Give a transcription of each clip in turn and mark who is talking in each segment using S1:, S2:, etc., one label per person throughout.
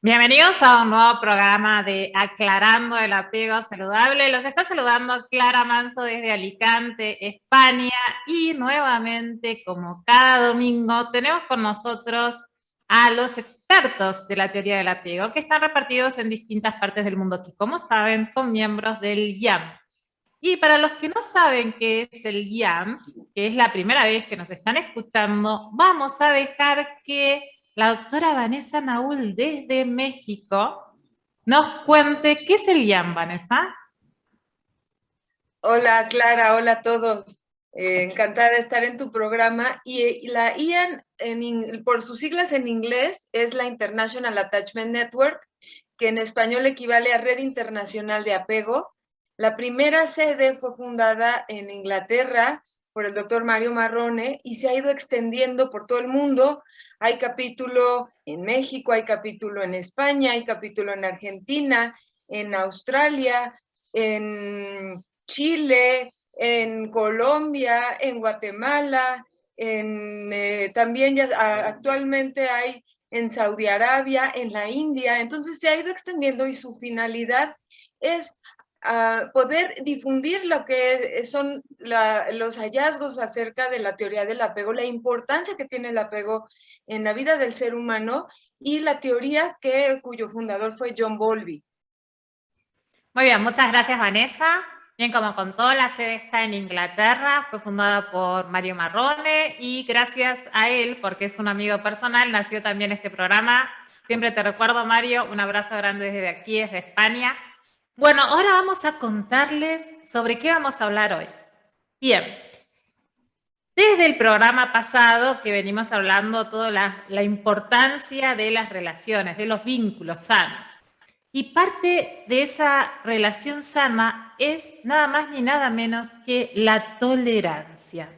S1: Bienvenidos a un nuevo programa de Aclarando el Apego Saludable. Los está saludando Clara Manso desde Alicante, España. Y nuevamente, como cada domingo, tenemos con nosotros a los expertos de la teoría del apego, que están repartidos en distintas partes del mundo, que como saben son miembros del IAM. Y para los que no saben qué es el IAM, que es la primera vez que nos están escuchando, vamos a dejar que la doctora Vanessa Naúl desde México nos cuente qué es el IAM, Vanessa.
S2: Hola Clara, hola a todos. Encantada de estar en tu programa. Y la IAN, por sus siglas en inglés, es la International Attachment Network, que en español equivale a Red Internacional de Apego. La primera sede fue fundada en Inglaterra por el doctor Mario Marrone y se ha ido extendiendo por todo el mundo. Hay capítulo en México, hay capítulo en España, hay capítulo en Argentina, en Australia, en Chile, en Colombia, en Guatemala, también ya actualmente hay en Saudi Arabia, en la India. Entonces se ha ido extendiendo y su finalidad es poder difundir lo que son los hallazgos acerca de la teoría del apego, la importancia que tiene el apego en la vida del ser humano y la teoría cuyo fundador fue John Bowlby.
S1: Muy bien, muchas gracias, Vanessa. Bien, como contó, la sede está en Inglaterra, fue fundada por Mario Marrone y gracias a él, porque es un amigo personal, nació también este programa. Siempre te recuerdo, Mario, un abrazo grande desde aquí, desde España. Bueno, ahora vamos a contarles sobre qué vamos a hablar hoy. Bien, desde el programa pasado que venimos hablando toda la importancia de las relaciones, de los vínculos sanos. Y parte de esa relación sana es nada más ni nada menos que la tolerancia.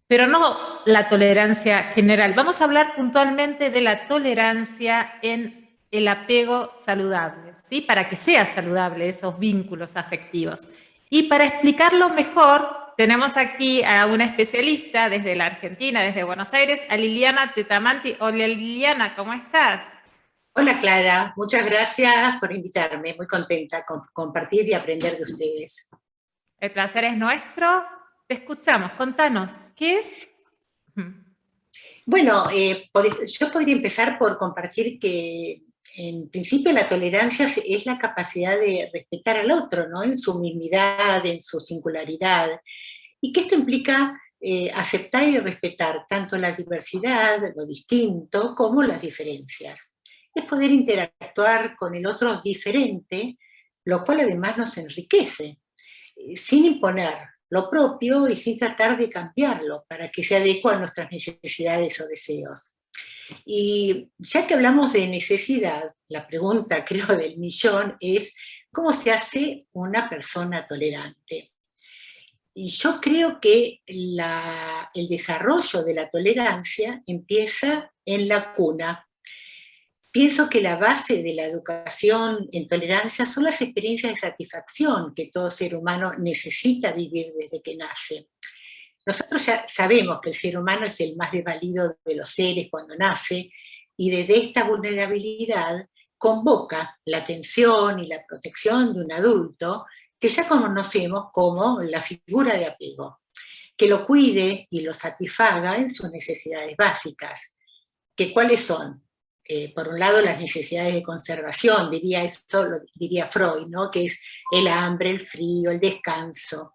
S1: Pero no la tolerancia general. Vamos a hablar puntualmente de la tolerancia en el apego saludable, ¿sí? Para que sea saludable esos vínculos afectivos. Y para explicarlo mejor, tenemos aquí a una especialista desde la Argentina, desde Buenos Aires, a Liliana Tetamanti. Hola Liliana, ¿cómo estás?
S3: Hola Clara, muchas gracias por invitarme, muy contenta con compartir y aprender de ustedes.
S1: El placer es nuestro. Te escuchamos, contanos, ¿qué es?
S3: Bueno, yo podría empezar por compartir que en principio la tolerancia es la capacidad de respetar al otro, ¿no? En su mismidad, en su singularidad, y que esto implica aceptar y respetar tanto la diversidad, lo distinto, como las diferencias. Es poder interactuar con el otro diferente, lo cual además nos enriquece, sin imponer lo propio y sin tratar de cambiarlo para que se adecue a nuestras necesidades o deseos. Y ya que hablamos de necesidad, la pregunta creo del millón es ¿cómo se hace una persona tolerante? Y yo creo que el desarrollo de la tolerancia empieza en la cuna. Pienso que la base de la educación en tolerancia son las experiencias de satisfacción que todo ser humano necesita vivir desde que nace. Nosotros ya sabemos que el ser humano es el más desvalido de los seres cuando nace y desde esta vulnerabilidad convoca la atención y la protección de un adulto que ya conocemos como la figura de apego, que lo cuide y lo satisfaga en sus necesidades básicas. ¿Que cuáles son? Por un lado, las necesidades de conservación, diría Freud, ¿no? Que es el hambre, el frío, el descanso.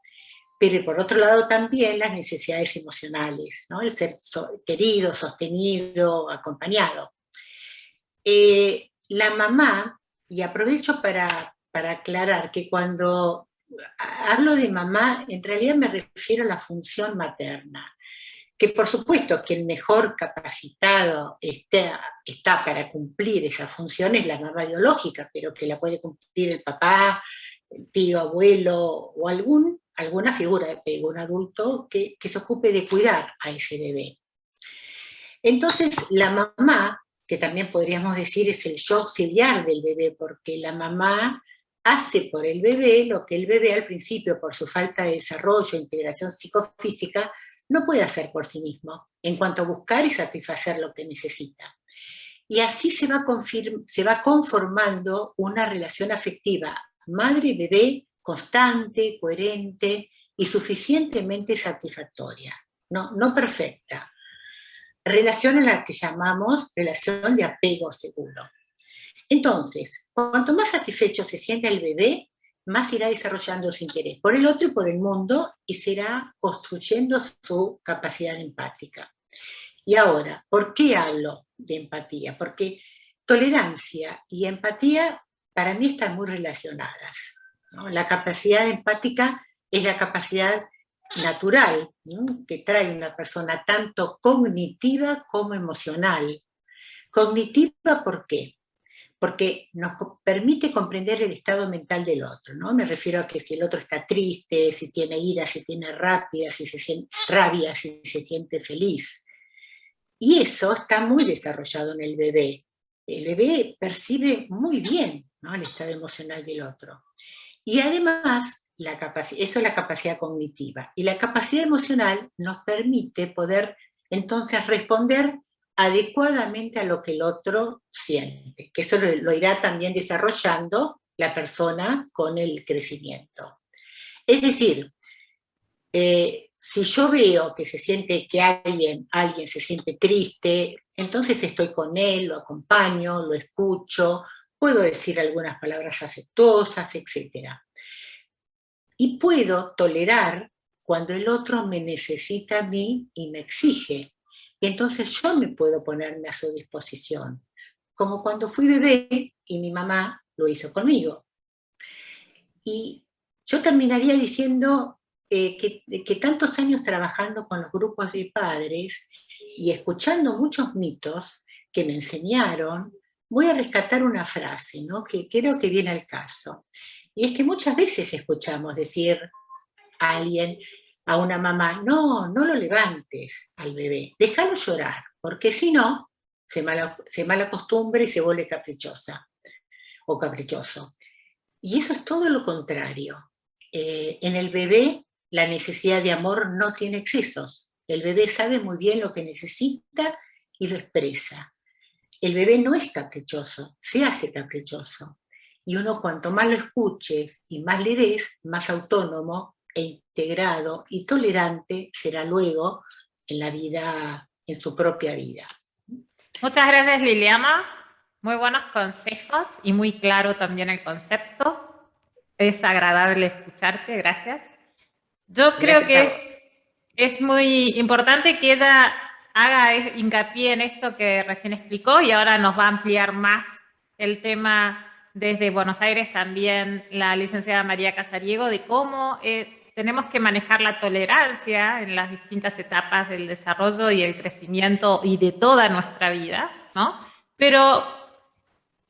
S3: Pero por otro lado también las necesidades emocionales, ¿no? El ser querido, sostenido, acompañado. La mamá, y aprovecho para aclarar que cuando hablo de mamá, en realidad me refiero a la función materna, que por supuesto que el mejor capacitado está para cumplir esa función es la mamá biológica, pero que la puede cumplir el papá, el tío, abuelo o alguna figura de apego, un adulto que se ocupe de cuidar a ese bebé. Entonces la mamá, que también podríamos decir es el yo auxiliar del bebé, porque la mamá hace por el bebé lo que el bebé al principio, por su falta de desarrollo e integración psicofísica, no puede hacer por sí mismo, en cuanto a buscar y satisfacer lo que necesita. Y así se va conformando una relación afectiva madre-bebé constante, coherente y suficientemente satisfactoria, no perfecta. Relación a la que llamamos relación de apego seguro. Entonces, cuanto más satisfecho se siente el bebé, más irá desarrollando su interés por el otro y por el mundo y será construyendo su capacidad empática. Y ahora, ¿por qué hablo de empatía? Porque tolerancia y empatía para mí están muy relacionadas, ¿no? La capacidad empática es la capacidad natural, ¿no?, que trae una persona tanto cognitiva como emocional. Cognitiva, ¿por qué? Porque nos permite comprender el estado mental del otro, ¿no? Me refiero a que si el otro está triste, si tiene ira, si tiene rabia, si se siente feliz. Y eso está muy desarrollado en el bebé. El bebé percibe muy bien, ¿no?, el estado emocional del otro. Y además, eso es la capacidad cognitiva. Y la capacidad emocional nos permite poder entonces responder adecuadamente a lo que el otro siente, que eso lo irá también desarrollando la persona con el crecimiento. Es decir, si yo veo que alguien se siente triste, entonces estoy con él, lo acompaño, lo escucho, puedo decir algunas palabras afectuosas, etc. Y puedo tolerar cuando el otro me necesita a mí y me exige. Y entonces yo me puedo ponerme a su disposición, como cuando fui bebé y mi mamá lo hizo conmigo. Y yo terminaría diciendo que tantos años trabajando con los grupos de padres y escuchando muchos mitos que me enseñaron, voy a rescatar una frase, ¿no?, que creo que viene al caso. Y es que muchas veces escuchamos decir a alguien, a una mamá, no lo levantes al bebé, déjalo llorar, porque si no, se malacostumbra y se vuelve caprichosa o caprichoso. Y eso es todo lo contrario. En el bebé la necesidad de amor no tiene excesos. El bebé sabe muy bien lo que necesita y lo expresa. El bebé no es caprichoso, se hace caprichoso. Y uno cuanto más lo escuches y más le des, más autónomo e integrado y tolerante será luego en la vida, en su propia vida.
S1: Muchas gracias, Liliana. Muy buenos consejos y muy claro también el concepto. Es agradable escucharte, gracias. Yo creo que es muy importante que ella haga hincapié en esto que recién explicó y ahora nos va a ampliar más el tema desde Buenos Aires también la licenciada María Casariego de cómo tenemos que manejar la tolerancia en las distintas etapas del desarrollo y el crecimiento y de toda nuestra vida, ¿no? Pero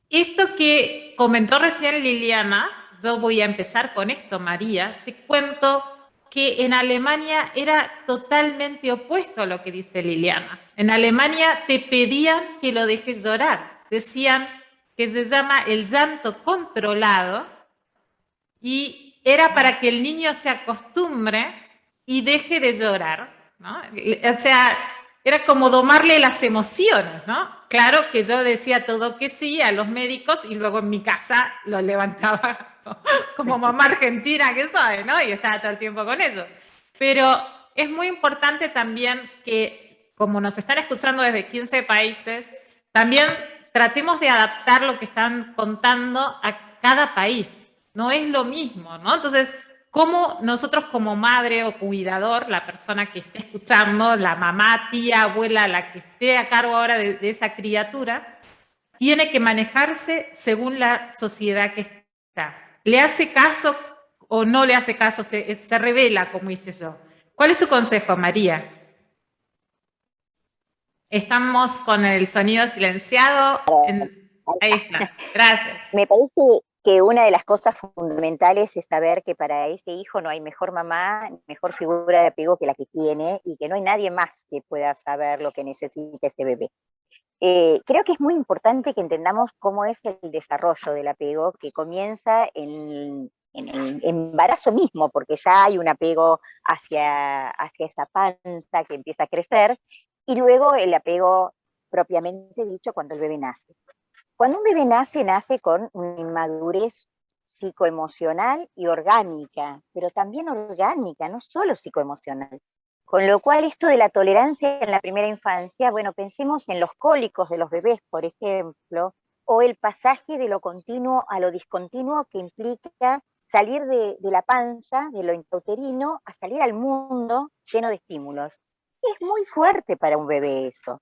S1: esto que comentó recién Liliana, yo voy a empezar con esto, María, te cuento que en Alemania era totalmente opuesto a lo que dice Liliana. En Alemania te pedían que lo dejes llorar. Decían que se llama el llanto controlado y era para que el niño se acostumbre y deje de llorar, ¿no? O sea, era como domarle las emociones, ¿no? Claro que yo decía todo que sí a los médicos y luego en mi casa lo levantaba como mamá argentina que soy, ¿no? Y estaba todo el tiempo con ellos. Pero es muy importante también que, como nos están escuchando desde 15 países, también tratemos de adaptar lo que están contando a cada país. No es lo mismo, ¿no? Entonces, cómo nosotros como madre o cuidador, la persona que esté escuchando, la mamá, tía, abuela, la que esté a cargo ahora de esa criatura, tiene que manejarse según la sociedad que está. ¿Le hace caso o no le hace caso? Se revela, como hice yo. ¿Cuál es tu consejo, María? Estamos con el sonido silenciado. Ahí está. Gracias.
S4: Me parece que una de las cosas fundamentales es saber que para ese hijo no hay mejor mamá, mejor figura de apego que la que tiene y que no hay nadie más que pueda saber lo que necesita ese bebé. Creo que es muy importante que entendamos cómo es el desarrollo del apego, que comienza en el embarazo mismo, porque ya hay un apego hacia esa panza que empieza a crecer, y luego el apego propiamente dicho, cuando el bebé nace. Cuando un bebé nace, nace con una inmadurez psicoemocional y orgánica, pero también orgánica, no solo psicoemocional. Con lo cual, esto de la tolerancia en la primera infancia, bueno, pensemos en los cólicos de los bebés, por ejemplo, o el pasaje de lo continuo a lo discontinuo que implica salir de la panza, de lo intrauterino, a salir al mundo lleno de estímulos. Es muy fuerte para un bebé eso.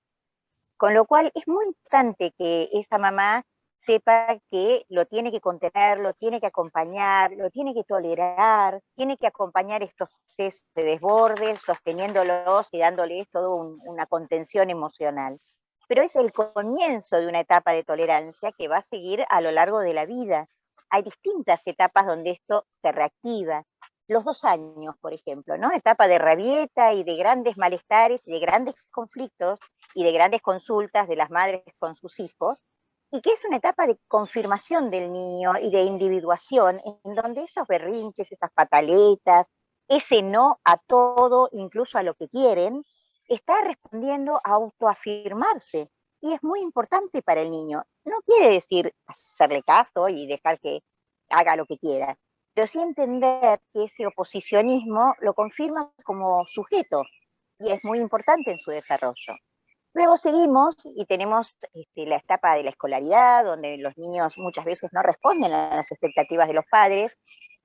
S4: Con lo cual es muy importante que esa mamá sepa que lo tiene que contener, lo tiene que acompañar, lo tiene que tolerar, tiene que acompañar estos procesos de desbordes, sosteniéndolos y dándoles toda una contención emocional. Pero es el comienzo de una etapa de tolerancia que va a seguir a lo largo de la vida. Hay distintas etapas donde esto se reactiva. Los 2 años, por ejemplo, ¿no? Etapa de rabieta y de grandes malestares, y de grandes conflictos y de grandes consultas de las madres con sus hijos, y que es una etapa de confirmación del niño y de individuación, en donde esos berrinches, esas pataletas, ese no a todo, incluso a lo que quieren, está respondiendo a autoafirmarse. Y es muy importante para el niño. No quiere decir hacerle caso y dejar que haga lo que quiera, pero sí entender que ese oposicionismo lo confirma como sujeto y es muy importante en su desarrollo. Luego seguimos y tenemos la etapa de la escolaridad, donde los niños muchas veces no responden a las expectativas de los padres,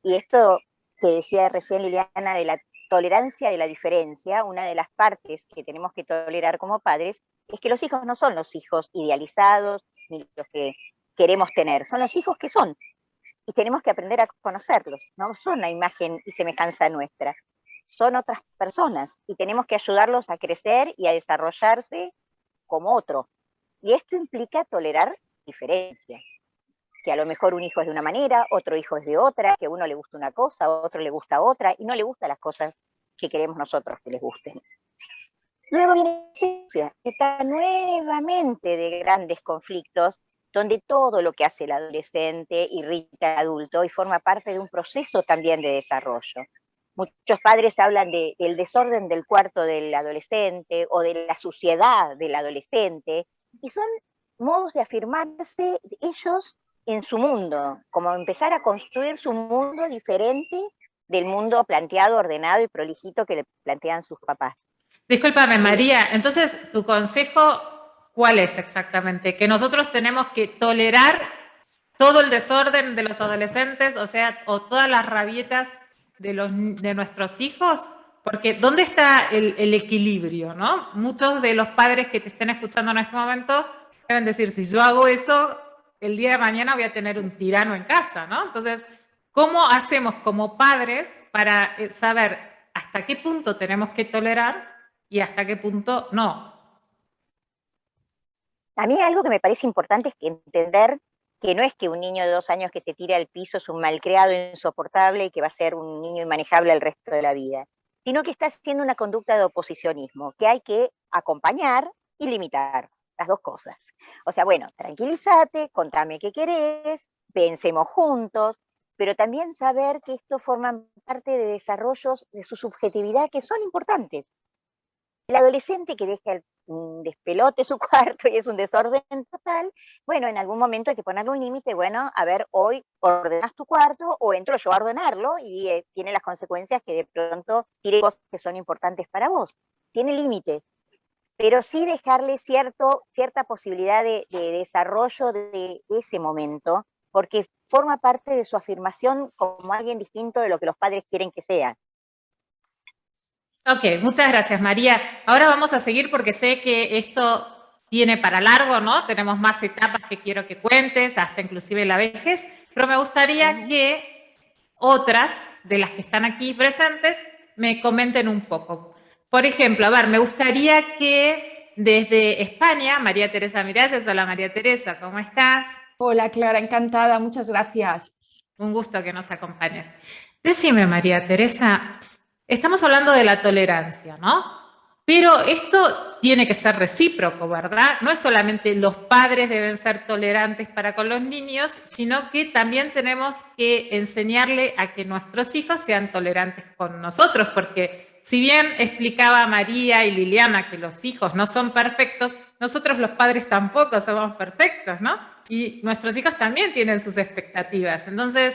S4: y esto que decía recién Liliana de la tolerancia de la diferencia, una de las partes que tenemos que tolerar como padres es que los hijos no son los hijos idealizados ni los que queremos tener, son los hijos que son, y tenemos que aprender a conocerlos, no son una imagen y semejanza nuestra, son otras personas, y tenemos que ayudarlos a crecer y a desarrollarse como otro. Y esto implica tolerar diferencias, que a lo mejor un hijo es de una manera, otro hijo es de otra, que a uno le gusta una cosa, a otro le gusta otra, y no le gustan las cosas que queremos nosotros que les gusten. Luego viene la adolescencia, que está nuevamente de grandes conflictos, donde todo lo que hace el adolescente irrita al adulto y forma parte de un proceso también de desarrollo. Muchos padres hablan del desorden del cuarto del adolescente o de la suciedad del adolescente, y son modos de afirmarse ellos en su mundo, como empezar a construir su mundo diferente del mundo planteado, ordenado y prolijito que le plantean sus papás.
S1: Discúlpame, María, entonces, ¿tu consejo cuál es exactamente? ¿Que nosotros tenemos que tolerar todo el desorden de los adolescentes, o sea, o todas las rabietas de nuestros hijos? Porque ¿dónde está el equilibrio, no? Muchos de los padres que te estén escuchando en este momento deben decir, si yo hago eso, el día de mañana voy a tener un tirano en casa, ¿no? Entonces, ¿cómo hacemos como padres para saber hasta qué punto tenemos que tolerar y hasta qué punto no?
S4: A mí algo que me parece importante es que entender que no es que un niño de 2 años que se tire al piso es un malcriado insoportable y que va a ser un niño inmanejable el resto de la vida, sino que está haciendo una conducta de oposicionismo, que hay que acompañar y limitar, las dos cosas. O sea, bueno, tranquilízate, contame qué querés, pensemos juntos, pero también saber que esto forma parte de desarrollos de su subjetividad que son importantes. El adolescente que deja el despelote su cuarto y es un desorden total, bueno, en algún momento hay que ponerle un límite, bueno, a ver, hoy ordenas tu cuarto o entro yo a ordenarlo y tiene las consecuencias que de pronto tire cosas que son importantes para vos. Tiene límites, pero sí dejarle cierta posibilidad de desarrollo de ese momento, porque forma parte de su afirmación como alguien distinto de lo que los padres quieren que sea.
S1: Ok, muchas gracias, María. Ahora vamos a seguir porque sé que esto tiene para largo, ¿no? Tenemos más etapas que quiero que cuentes, hasta inclusive la vejez, pero me gustaría que otras de las que están aquí presentes me comenten un poco. Por ejemplo, a ver, me gustaría que desde España, María Teresa Miralles, hola María Teresa, ¿cómo estás?
S5: Hola Clara, encantada, muchas gracias.
S1: Un gusto que nos acompañes. Decime, María Teresa, estamos hablando de la tolerancia, ¿no? Pero esto tiene que ser recíproco, ¿verdad? No es solamente los padres deben ser tolerantes para con los niños, sino que también tenemos que enseñarle a que nuestros hijos sean tolerantes con nosotros, porque si bien explicaba María y Liliana que los hijos no son perfectos, nosotros los padres tampoco somos perfectos, ¿no? Y nuestros hijos también tienen sus expectativas. Entonces,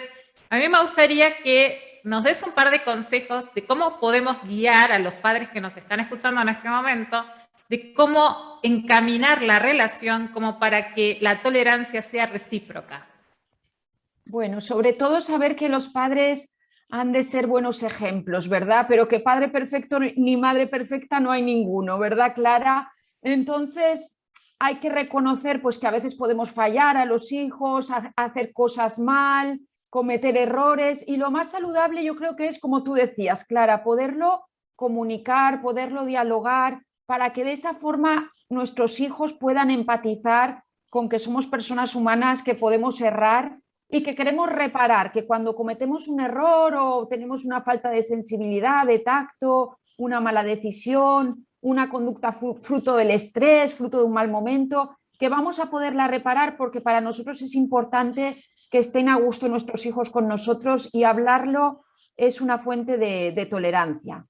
S1: a mí me gustaría que nos des un par de consejos de cómo podemos guiar a los padres que nos están escuchando en este momento, de cómo encaminar la relación como para que la tolerancia sea recíproca.
S5: Bueno, sobre todo saber que los padres han de ser buenos ejemplos, ¿verdad? Pero que padre perfecto ni madre perfecta no hay ninguno, ¿verdad, Clara? Entonces hay que reconocer pues que a veces podemos fallar a los hijos, hacer cosas mal, cometer errores, y lo más saludable yo creo que es, como tú decías, Clara, poderlo comunicar, poderlo dialogar, para que de esa forma nuestros hijos puedan empatizar con que somos personas humanas, que podemos errar y que queremos reparar, que cuando cometemos un error o tenemos una falta de sensibilidad, de tacto, una mala decisión, una conducta fruto del estrés, fruto de un mal momento, que vamos a poderla reparar, porque para nosotros es importante que estén a gusto nuestros hijos con nosotros, y hablarlo es una fuente de tolerancia.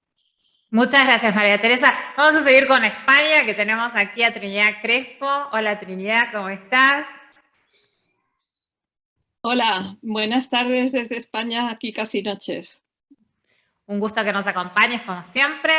S1: Muchas gracias, María Teresa. Vamos a seguir con España, que tenemos aquí a Trinidad Crespo. Hola, Trinidad, ¿cómo estás?
S6: Hola, buenas tardes desde España, aquí casi noches.
S1: Un gusto que nos acompañes, como siempre.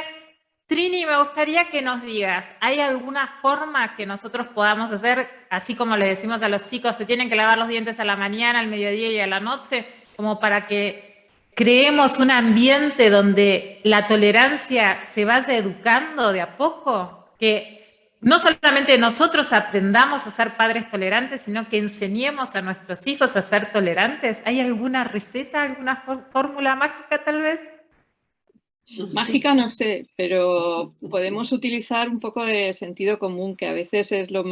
S1: Trini, me gustaría que nos digas, ¿hay alguna forma que nosotros podamos hacer, así como le decimos a los chicos, se tienen que lavar los dientes a la mañana, al mediodía y a la noche, como para que creemos un ambiente donde la tolerancia se vaya educando de a poco? Que no solamente nosotros aprendamos a ser padres tolerantes, sino que enseñemos a nuestros hijos a ser tolerantes. ¿Hay alguna receta, alguna fórmula mágica tal vez?
S6: Mágica no sé, pero podemos utilizar un poco de sentido común, que a veces es lo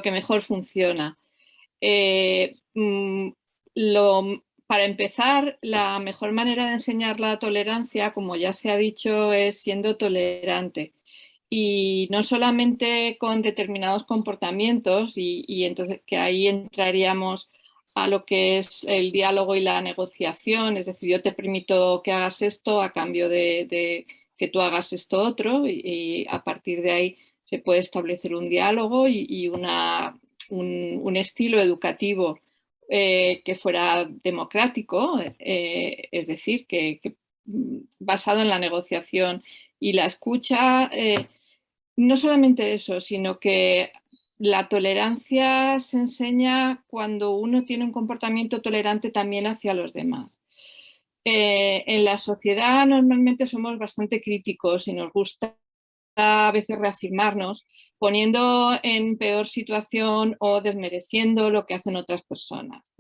S6: que mejor funciona. Para empezar, la mejor manera de enseñar la tolerancia, como ya se ha dicho, es siendo tolerante. Y no solamente con determinados comportamientos, y entonces que ahí entraríamos a lo que es el diálogo y la negociación, es decir, yo te permito que hagas esto a cambio de que tú hagas esto otro, y a partir de ahí se puede establecer un diálogo y un estilo educativo que fuera democrático, es decir, que basado en la negociación y la escucha. No solamente eso, sino que la tolerancia se enseña cuando uno tiene un comportamiento tolerante también hacia los demás. En la sociedad normalmente somos bastante críticos y nos gusta a veces reafirmarnos poniendo en peor situación o desmereciendo lo que hacen otras personas.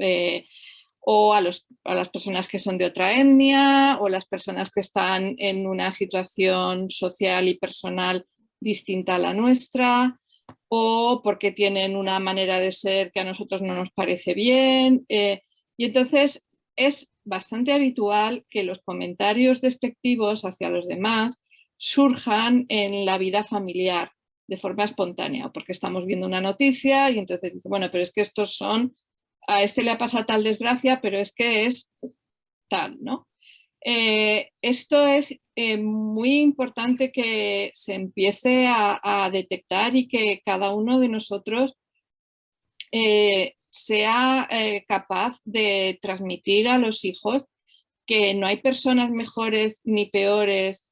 S6: O a las personas que son de otra etnia, o las personas que están en una situación social y personal distinta a la nuestra, o porque tienen una manera de ser que a nosotros no nos parece bien. Y entonces es bastante habitual que los comentarios despectivos hacia los demás surjan en la vida familiar de forma espontánea, porque estamos viendo una noticia y entonces dice, bueno, pero es que estos son, a este le ha pasado tal desgracia, pero es que es tal, ¿no? Esto es muy importante que se empiece a detectar, y que cada uno de nosotros sea capaz de transmitir a los hijos que no hay personas mejores ni peores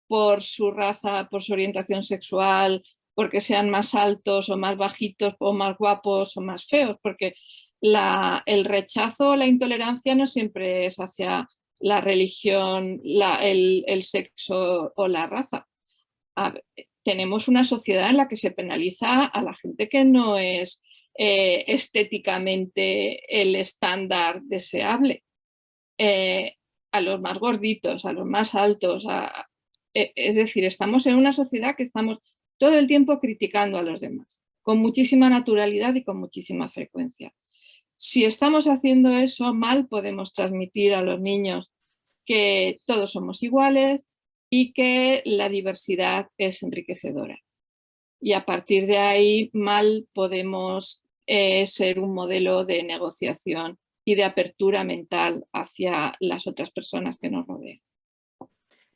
S6: por su raza, por su orientación sexual, porque sean más altos o más bajitos, o más guapos o más feos, porque el rechazo o la intolerancia no siempre es hacia la religión, el sexo o la raza. Tenemos una sociedad en la que se penaliza a la gente que no es estéticamente el estándar deseable. A los más gorditos, a los más altos. Es decir, estamos en una sociedad que estamos todo el tiempo criticando a los demás, con muchísima naturalidad y con muchísima frecuencia. Si estamos haciendo eso mal, podemos transmitir a los niños que todos somos iguales y que la diversidad es enriquecedora. Y a partir de ahí, mal podemos ser un modelo de negociación y de apertura mental hacia las otras personas que nos rodean.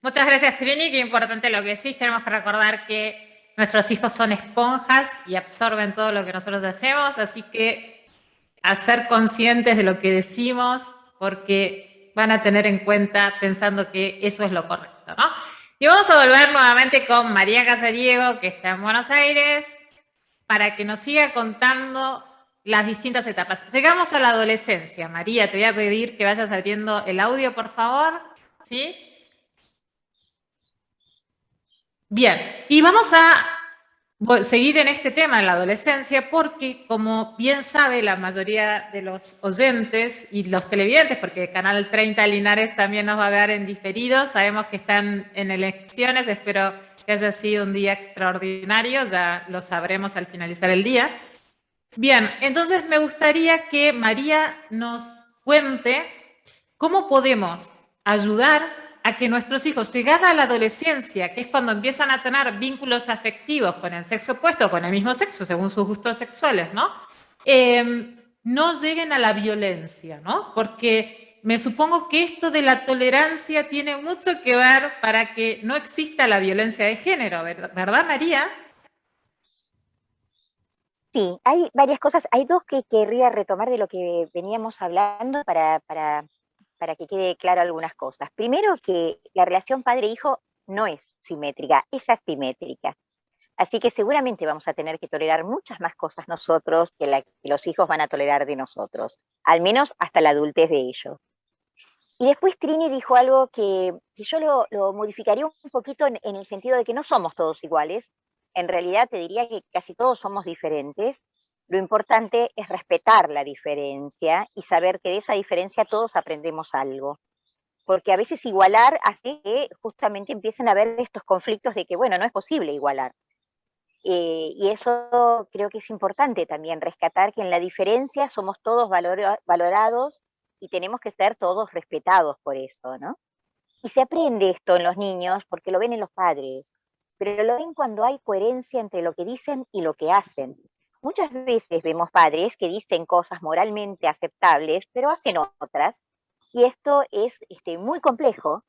S1: Muchas gracias, Trini, qué importante lo que decís. Tenemos que recordar que nuestros hijos son esponjas y absorben todo lo que nosotros hacemos, así que a ser conscientes de lo que decimos, porque van a tener en cuenta pensando que eso es lo correcto, ¿no? Y vamos a volver nuevamente con María Casariego, que está en Buenos Aires, para que nos siga contando las distintas etapas. Llegamos a la adolescencia. María, te voy a pedir que vayas abriendo el audio, por favor. ¿Sí? Bien, y vamos a seguir en este tema en la adolescencia porque, como bien sabe la mayoría de los oyentes y los televidentes, porque Canal 30 Linares también nos va a ver en diferido, sabemos que están en elecciones, espero que haya sido un día extraordinario, ya lo sabremos al finalizar el día. Bien, entonces me gustaría que María nos cuente cómo podemos ayudar a que nuestros hijos, llegada a la adolescencia, que es cuando empiezan a tener vínculos afectivos con el sexo opuesto, con el mismo sexo, según sus gustos sexuales, ¿no? No lleguen a la violencia, ¿no? Porque me supongo que esto de la tolerancia tiene mucho que ver para que no exista la violencia de género, ¿verdad, María?
S4: Sí, hay varias cosas. Hay dos que querría retomar de lo que veníamos hablando para que quede claro algunas cosas. Primero, que la relación padre-hijo no es simétrica, es asimétrica. Así que seguramente vamos a tener que tolerar muchas más cosas nosotros que los hijos van a tolerar de nosotros, al menos hasta la adultez de ellos. Y después Trini dijo algo que yo lo modificaría un poquito en el sentido de que no somos todos iguales. En realidad te diría que casi todos somos diferentes. Lo importante es respetar la diferencia y saber que de esa diferencia todos aprendemos algo. Porque a veces igualar hace que justamente empiecen a haber estos conflictos de que, bueno, no es posible igualar. Y eso creo que es importante también, rescatar que en la diferencia somos todos valorados y tenemos que ser todos respetados por eso, ¿no? Y se aprende esto en los niños porque lo ven en los padres, pero lo ven cuando hay coherencia entre lo que dicen y lo que hacen. Muchas veces vemos padres que dicen cosas moralmente aceptables, pero hacen otras, y esto es muy complejo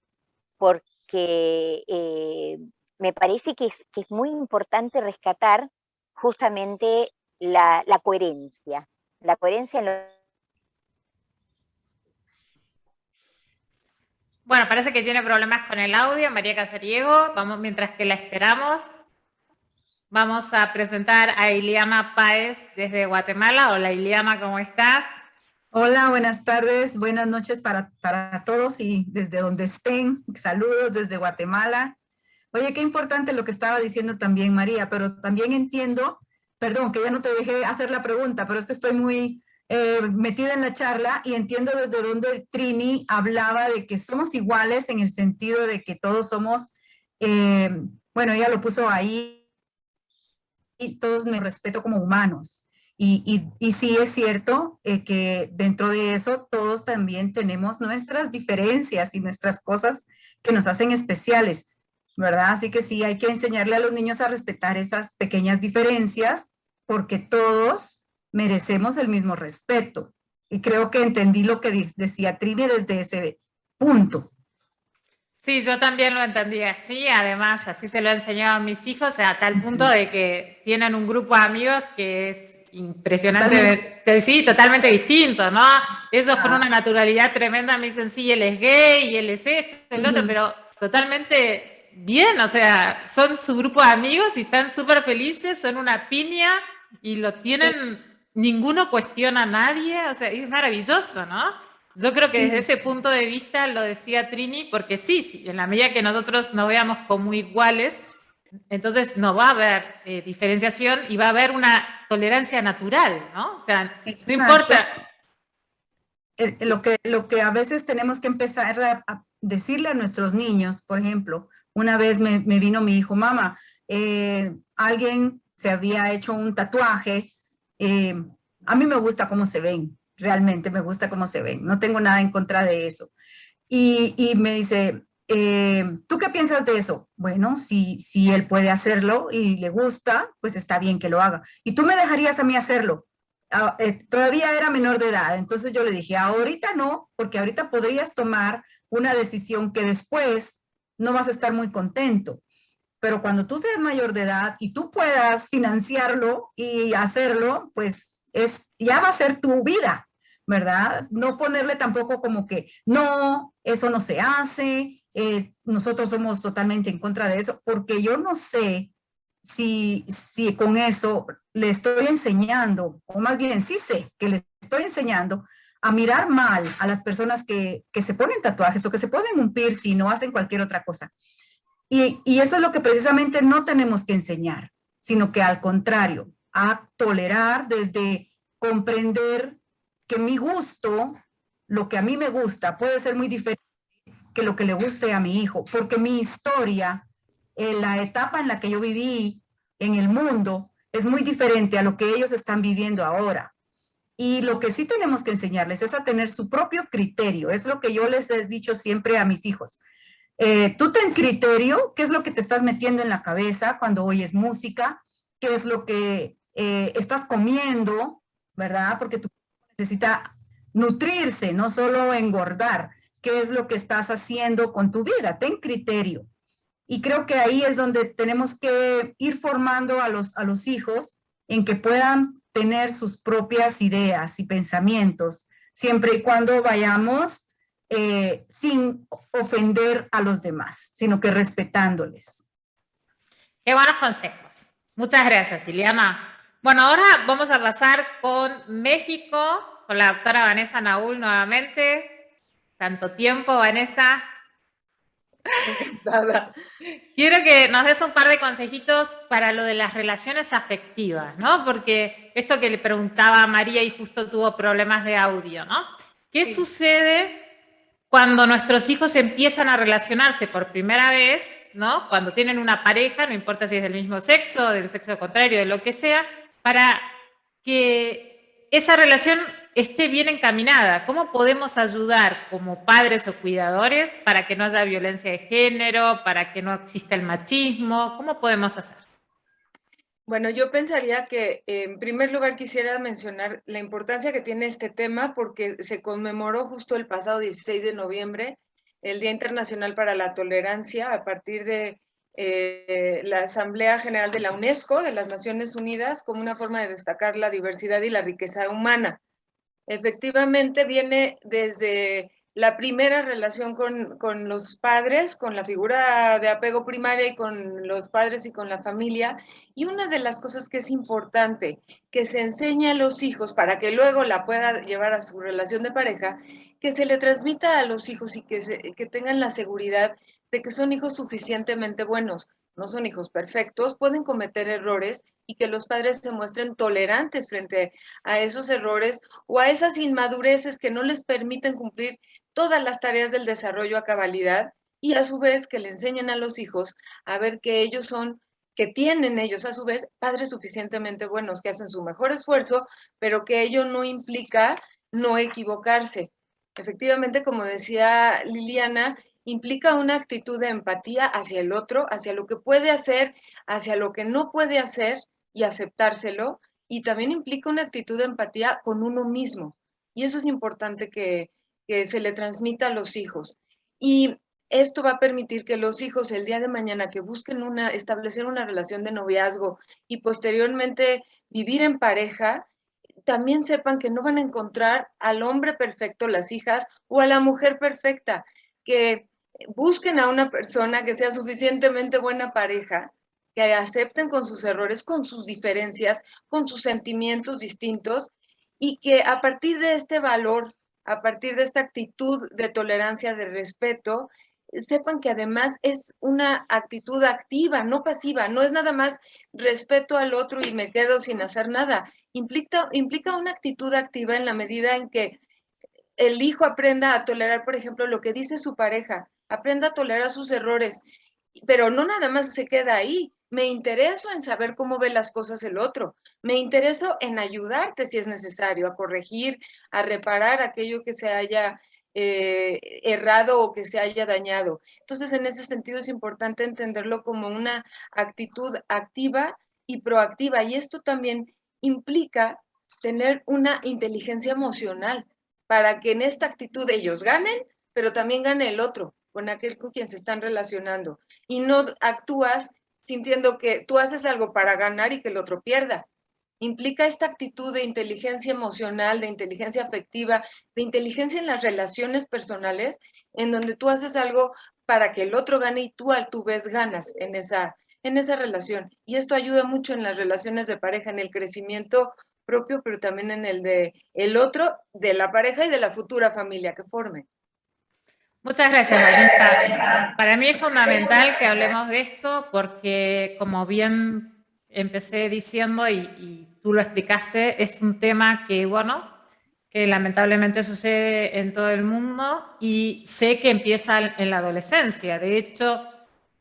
S4: porque me parece que es muy importante rescatar justamente la coherencia en lo.
S1: Bueno, parece que tiene problemas con el audio, María Casariego. Vamos, mientras que la esperamos, vamos a presentar a Iliama Páez desde Guatemala. Hola Iliama, ¿cómo estás?
S7: Hola, buenas tardes, buenas noches para todos y desde donde estén. Saludos desde Guatemala. Oye, qué importante lo que estaba diciendo también María, pero también entiendo, perdón, que ya no te dejé hacer la pregunta, pero es que estoy muy metida en la charla y entiendo desde donde Trini hablaba de que somos iguales en el sentido de que todos somos, bueno, ella lo puso ahí, y todos me respeto como humanos. Y sí es cierto que dentro de eso todos también tenemos nuestras diferencias y nuestras cosas que nos hacen especiales, ¿verdad? Así que sí, hay que enseñarle a los niños a respetar esas pequeñas diferencias porque todos merecemos el mismo respeto. Y creo que entendí lo que decía Trini desde ese punto.
S1: Sí, yo también lo entendí así, además así se lo he enseñado a mis hijos, a tal punto de que tienen un grupo de amigos que es impresionante, sí, totalmente distinto, ¿no? Ellos con una naturalidad tremenda me dicen, sí, él es gay, y él es esto, el otro, pero totalmente bien, o sea, son su grupo de amigos y están súper felices, son una piña y lo tienen, ninguno cuestiona a nadie, o sea, es maravilloso, ¿no? Yo creo que desde ese punto de vista lo decía Trini, porque sí, en la medida que nosotros nos veamos como iguales, entonces no va a haber diferenciación y va a haber una tolerancia natural, ¿no? O sea,
S7: Exacto.
S1: No importa.
S7: Lo que a veces tenemos que empezar a decirle a nuestros niños, por ejemplo, una vez me vino mi hijo, mamá, alguien se había hecho un tatuaje, a mí me gusta cómo se ven, realmente me gusta cómo se ven, no tengo nada en contra de eso. Y me dice, ¿tú qué piensas de eso? Bueno, si él puede hacerlo y le gusta, pues está bien que lo haga. ¿Y tú me dejarías a mí hacerlo? Todavía era menor de edad, entonces yo le dije, ahorita no, porque ahorita podrías tomar una decisión que después no vas a estar muy contento. pero cuando tú seas mayor de edad y tú puedas financiarlo y hacerlo, pues ya va a ser tu vida, ¿verdad? No ponerle tampoco como que, no, eso no se hace, nosotros somos totalmente en contra de eso, porque yo no sé si con eso le estoy enseñando, o más bien sí sé que le estoy enseñando a mirar mal a las personas que se ponen tatuajes o que se ponen un piercing o hacen cualquier otra cosa. Y eso es lo que precisamente no tenemos que enseñar, sino que al contrario, a tolerar desde comprender que mi gusto, lo que a mí me gusta, puede ser muy diferente que lo que le guste a mi hijo, porque mi historia, la etapa en la que yo viví en el mundo, es muy diferente a lo que ellos están viviendo ahora. Y lo que sí tenemos que enseñarles es a tener su propio criterio, es lo que yo les he dicho siempre a mis hijos. Tú ten criterio, qué es lo que te estás metiendo en la cabeza cuando oyes música, qué es lo que estás comiendo, ¿verdad? Porque tú necesitas nutrirse, no solo engordar. ¿Qué es lo que estás haciendo con tu vida? Ten criterio. Y creo que ahí es donde tenemos que ir formando a los hijos en que puedan tener sus propias ideas y pensamientos, siempre y cuando vayamos sin ofender a los demás, sino que respetándoles.
S1: Qué buenos consejos. Muchas gracias, Ileana. Bueno, ahora vamos a pasar con México, con la doctora Vanessa Naúl nuevamente. Tanto tiempo, Vanessa.
S2: Nada.
S1: Quiero que nos des un par de consejitos para lo de las relaciones afectivas, ¿no? Porque esto que le preguntaba a María y justo tuvo problemas de audio, ¿no? ¿Qué sucede cuando nuestros hijos empiezan a relacionarse por primera vez, ¿no? Cuando tienen una pareja, no importa si es del mismo sexo, del sexo contrario, de lo que sea, para que esa relación esté bien encaminada? ¿Cómo podemos ayudar como padres o cuidadores para que no haya violencia de género, para que no exista el machismo? ¿Cómo podemos hacer?
S2: Bueno, yo pensaría que en primer lugar quisiera mencionar la importancia que tiene este tema porque se conmemoró justo el pasado 16 de noviembre, el Día Internacional para la Tolerancia, a partir de la Asamblea General de la UNESCO, de las Naciones Unidas, como una forma de destacar la diversidad y la riqueza humana. Efectivamente, viene desde la primera relación con los padres, con la figura de apego primaria y con los padres y con la familia. Y una de las cosas que es importante que se enseña a los hijos para que luego la pueda llevar a su relación de pareja, que se le transmita a los hijos y que tengan la seguridad de que son hijos suficientemente buenos. No son hijos perfectos, pueden cometer errores y que los padres se muestren tolerantes frente a esos errores o a esas inmadureces que no les permiten cumplir todas las tareas del desarrollo a cabalidad y a su vez que le enseñen a los hijos a ver que ellos son, que tienen ellos a su vez padres suficientemente buenos, que hacen su mejor esfuerzo, pero que ello no implica no equivocarse. Efectivamente, como decía Liliana, implica una actitud de empatía hacia el otro, hacia lo que puede hacer, hacia lo que no puede hacer y aceptárselo, y también implica una actitud de empatía con uno mismo. Y eso es importante que se le transmita a los hijos. Y esto va a permitir que los hijos el día de mañana que busquen establecer una relación de noviazgo y posteriormente vivir en pareja, también sepan que no van a encontrar al hombre perfecto, las hijas, o a la mujer perfecta, que busquen a una persona que sea suficientemente buena pareja, que acepten con sus errores, con sus diferencias, con sus sentimientos distintos, y que a partir de este valor, a partir de esta actitud de tolerancia, de respeto, sepan que además es una actitud activa, no pasiva, no es nada más respeto al otro y me quedo sin hacer nada. Implica una actitud activa en la medida en que el hijo aprenda a tolerar, por ejemplo, lo que dice su pareja, aprenda a tolerar sus errores, pero no nada más se queda ahí. Me intereso en saber cómo ve las cosas el otro. Me intereso en ayudarte si es necesario, a corregir, a reparar aquello que se haya errado o que se haya dañado. Entonces, en ese sentido es importante entenderlo como una actitud activa y proactiva. Y esto también implica tener una inteligencia emocional para que en esta actitud ellos ganen, pero también gane el otro, con aquel con quien se están relacionando. Y no actúas sintiendo que tú haces algo para ganar y que el otro pierda. Implica esta actitud de inteligencia emocional, de inteligencia afectiva, de inteligencia en las relaciones personales, en donde tú haces algo para que el otro gane y tú a tu vez ganas en esa relación. Y esto ayuda mucho en las relaciones de pareja, en el crecimiento propio, pero también en el de el otro, de la pareja y de la futura familia que forme.
S1: Muchas gracias, Vanessa. Para mí es fundamental que hablemos de esto porque, como bien empecé diciendo y tú lo explicaste, es un tema que, bueno, que lamentablemente sucede en todo el mundo y sé que empieza en la adolescencia. De hecho,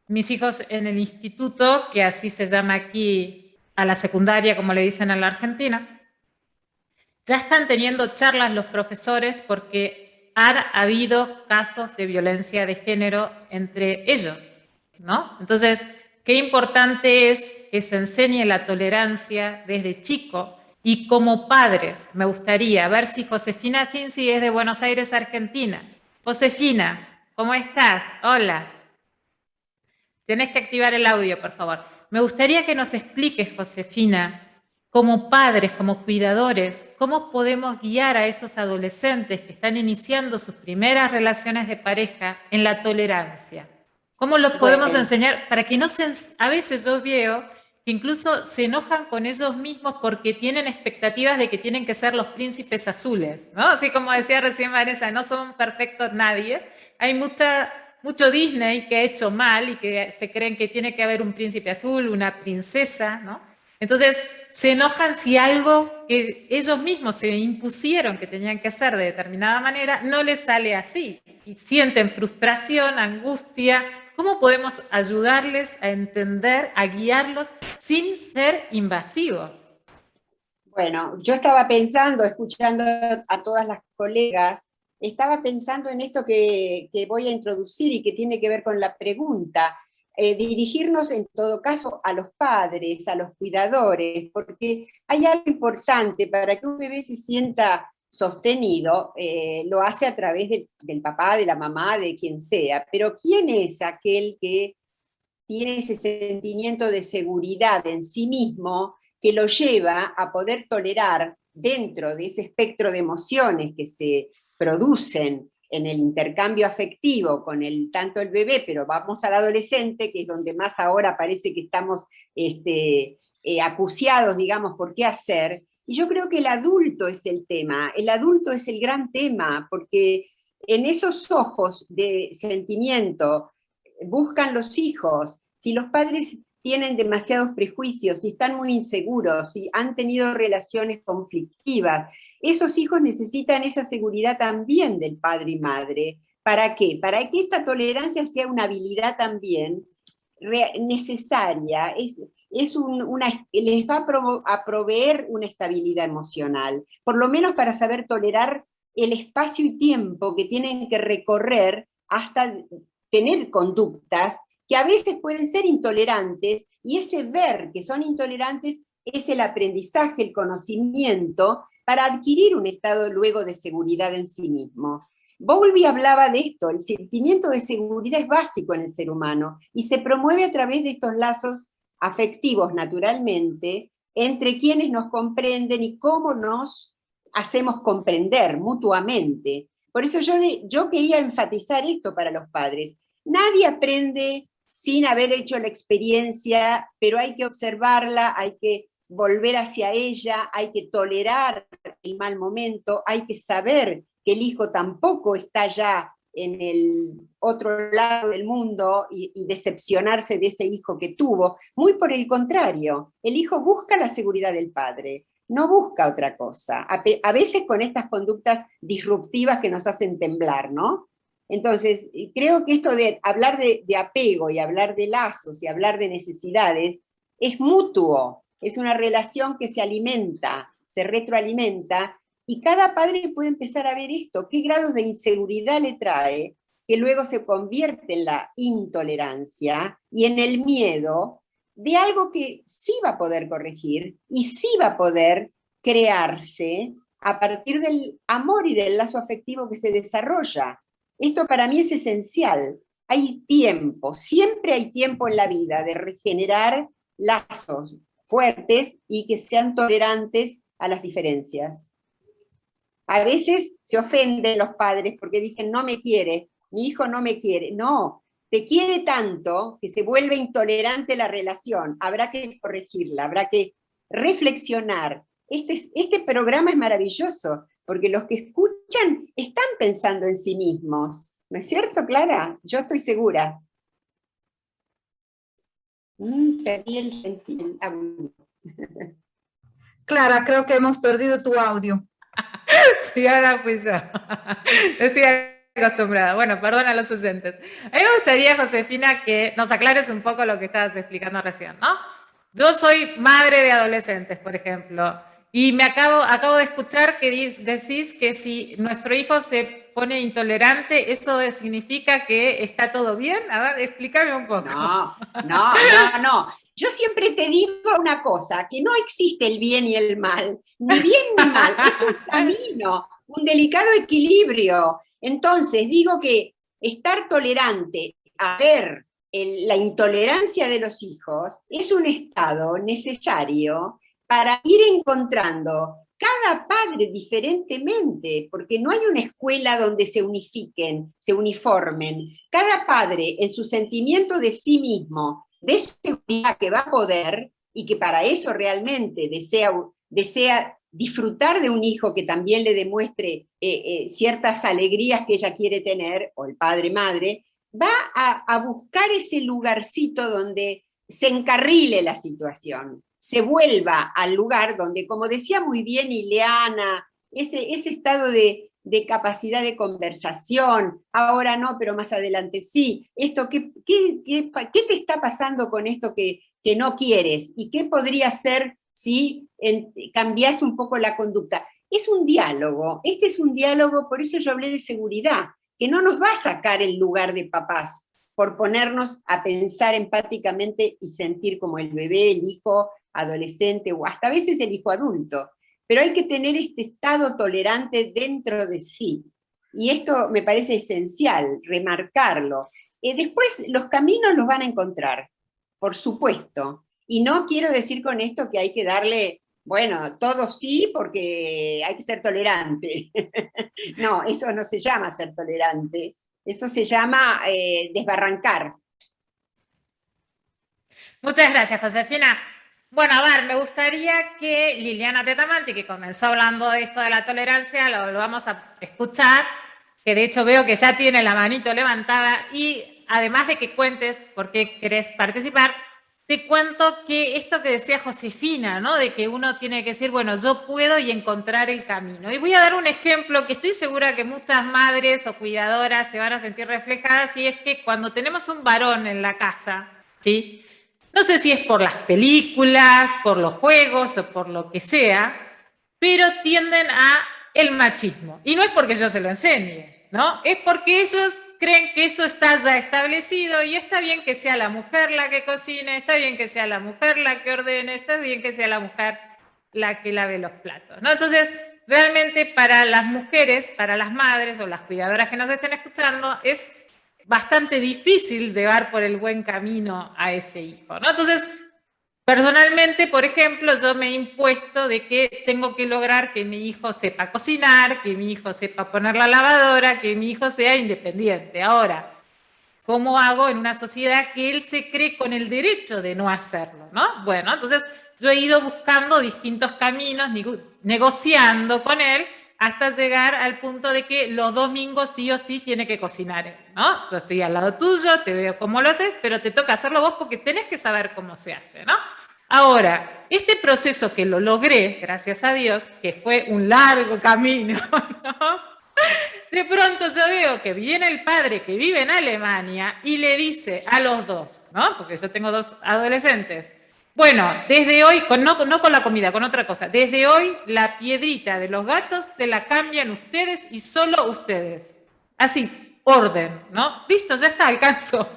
S1: mis hijos en el instituto, que así se llama aquí a la secundaria, como le dicen en la Argentina, ya están teniendo charlas los profesores porque han habido casos de violencia de género entre ellos, ¿no? Entonces, qué importante es que se enseñe la tolerancia desde chico y como padres. Me gustaría ver si Josefina Finzi es de Buenos Aires, Argentina. Josefina, ¿cómo estás? Hola. Tenés que activar el audio, por favor. Me gustaría que nos expliques, Josefina, como padres, como cuidadores, cómo podemos guiar a esos adolescentes que están iniciando sus primeras relaciones de pareja en la tolerancia. ¿Cómo los podemos enseñar para que no se... A veces yo veo que incluso se enojan con ellos mismos porque tienen expectativas de que tienen que ser los príncipes azules, ¿no? Así como decía recién Vanessa, no son perfectos nadie. Hay mucho Disney que ha hecho mal y que se creen que tiene que haber un príncipe azul, una princesa, ¿no? Entonces, se enojan si algo que ellos mismos se impusieron que tenían que hacer de determinada manera no les sale así. Y sienten frustración, angustia. ¿Cómo podemos ayudarles a entender, a guiarlos sin ser invasivos?
S8: Bueno, yo estaba pensando, escuchando a todas las colegas, estaba pensando en esto que voy a introducir y que tiene que ver con la pregunta. Dirigirnos en todo caso a los padres, a los cuidadores, porque hay algo importante para que un bebé se sienta sostenido, lo hace a través del papá, de la mamá, de quien sea, pero ¿quién es aquel que tiene ese sentimiento de seguridad en sí mismo que lo lleva a poder tolerar dentro de ese espectro de emociones que se producen en el intercambio afectivo con tanto el bebé, pero vamos al adolescente, que es donde más ahora parece que estamos acuciados, digamos, por qué hacer. Y yo creo que el adulto es el tema, el adulto es el gran tema, porque en esos ojos de sentimiento buscan los hijos. Si los padres tienen demasiados prejuicios y están muy inseguros y han tenido relaciones conflictivas, esos hijos necesitan esa seguridad también del padre y madre. ¿Para qué? Para que esta tolerancia sea una habilidad también necesaria, les va a proveer una estabilidad emocional, por lo menos para saber tolerar el espacio y tiempo que tienen que recorrer hasta tener conductas que a veces pueden ser intolerantes, y ese ver que son intolerantes es el aprendizaje, el conocimiento, para adquirir un estado luego de seguridad en sí mismo. Bowlby hablaba de esto, el sentimiento de seguridad es básico en el ser humano, y se promueve a través de estos lazos afectivos naturalmente, entre quienes nos comprenden y cómo nos hacemos comprender mutuamente. Por eso yo quería enfatizar esto para los padres. Nadie aprende sin haber hecho la experiencia, pero hay que observarla, hay que volver hacia ella, hay que tolerar el mal momento, hay que saber que el hijo tampoco está ya en el otro lado del mundo y decepcionarse de ese hijo que tuvo. Muy por el contrario, el hijo busca la seguridad del padre, no busca otra cosa, a veces con estas conductas disruptivas que nos hacen temblar, ¿no? Entonces, creo que esto de hablar de apego y hablar de lazos y hablar de necesidades es mutuo, es una relación que se alimenta, se retroalimenta, y cada padre puede empezar a ver esto, qué grados de inseguridad le trae, que luego se convierte en la intolerancia y en el miedo de algo que sí va a poder corregir y sí va a poder crearse a partir del amor y del lazo afectivo que se desarrolla. Esto para mí es esencial. hay tiempo, siempre hay tiempo en la vida de regenerar lazos fuertes y que sean tolerantes a las diferencias. A veces se ofenden los padres porque dicen, no me quiere, mi hijo no me quiere. No, te quiere tanto que se vuelve intolerante la relación. Habrá que corregirla, habrá que reflexionar. Este programa es maravilloso, porque los que escuchan están pensando en sí mismos. ¿No es cierto, Clara? Yo estoy segura. Perdí el audio.
S7: Clara, creo que hemos perdido tu audio.
S1: Sí, ahora fui yo. Estoy acostumbrada. Bueno, perdona a los oyentes. A mí me gustaría, Josefina, que nos aclares un poco lo que estabas explicando recién, ¿no? Yo soy madre de adolescentes, por ejemplo, y me acabo de escuchar que decís que si nuestro hijo se pone intolerante, ¿eso significa que está todo bien? A ver, explícame un poco.
S8: No. Yo siempre te digo una cosa, que no existe el bien y el mal, ni bien ni mal, es un camino, un delicado equilibrio. Entonces, digo que estar tolerante a ver la intolerancia de los hijos es un estado necesario para ir encontrando cada padre diferentemente, porque no hay una escuela donde se unifiquen, se uniformen. Cada padre en su sentimiento de sí mismo, de seguridad que va a poder, y que para eso realmente desea disfrutar de un hijo que también le demuestre ciertas alegrías que ella quiere tener, o el padre-madre, va a buscar ese lugarcito donde se encarrile la situación, se vuelva al lugar donde, como decía muy bien Ileana, ese estado de capacidad de conversación, ahora no, pero más adelante sí, esto, ¿qué te está pasando con esto que no quieres? ¿Y qué podría ser si cambias un poco la conducta? Es un diálogo, este es un diálogo, por eso yo hablé de seguridad, que no nos va a sacar el lugar de papás, por ponernos a pensar empáticamente y sentir como el bebé, el hijo adolescente, o hasta a veces el hijo adulto. Pero hay que tener este estado tolerante dentro de sí. Y esto me parece esencial, remarcarlo. Después los caminos los van a encontrar, por supuesto. Y no quiero decir con esto que hay que darle, bueno, todo sí porque hay que ser tolerante. No, eso no se llama ser tolerante. Eso se llama desbarrancar.
S1: Muchas gracias, Josefina. Bueno, a ver, me gustaría que Liliana Tetamanti, que comenzó hablando de esto de la tolerancia, lo vamos a escuchar, que de hecho veo que ya tiene la manito levantada, y además de que cuentes por qué querés participar, te cuento que esto que decía Josefina, ¿no? De que uno tiene que decir, bueno, yo puedo y encontrar el camino. Y voy a dar un ejemplo que estoy segura que muchas madres o cuidadoras se van a sentir reflejadas, y es que cuando tenemos un varón en la casa, ¿sí? No sé si es por las películas, por los juegos o por lo que sea, pero tienden a el machismo. Y no es porque yo se lo enseñe, ¿no? Es porque ellos creen que eso está ya establecido y está bien que sea la mujer la que cocine, está bien que sea la mujer la que ordene, está bien que sea la mujer la que lave los platos, ¿no? Entonces, realmente para las mujeres, para las madres o las cuidadoras que nos estén escuchando, es bastante difícil llevar por el buen camino a ese hijo, ¿no? Entonces, personalmente, por ejemplo, yo me he impuesto de que tengo que lograr que mi hijo sepa cocinar, que mi hijo sepa poner la lavadora, que mi hijo sea independiente. Ahora, ¿cómo hago en una sociedad que él se cree con el derecho de no hacerlo, ¿no? Bueno, entonces yo he ido buscando distintos caminos, negociando con él, hasta llegar al punto de que los domingos sí o sí tiene que cocinar él, ¿no? Yo estoy al lado tuyo, te veo cómo lo haces, pero te toca hacerlo vos porque tenés que saber cómo se hace, ¿no? Ahora, este proceso que lo logré, gracias a Dios, que fue un largo camino, ¿no? De pronto yo veo que viene el padre que vive en Alemania y le dice a los dos, ¿no? Porque yo tengo dos adolescentes, bueno, desde hoy, no con la comida, con otra cosa, desde hoy la piedrita de los gatos se la cambian ustedes y solo ustedes. Así, orden, ¿no? Listo, ya está, alcanzó.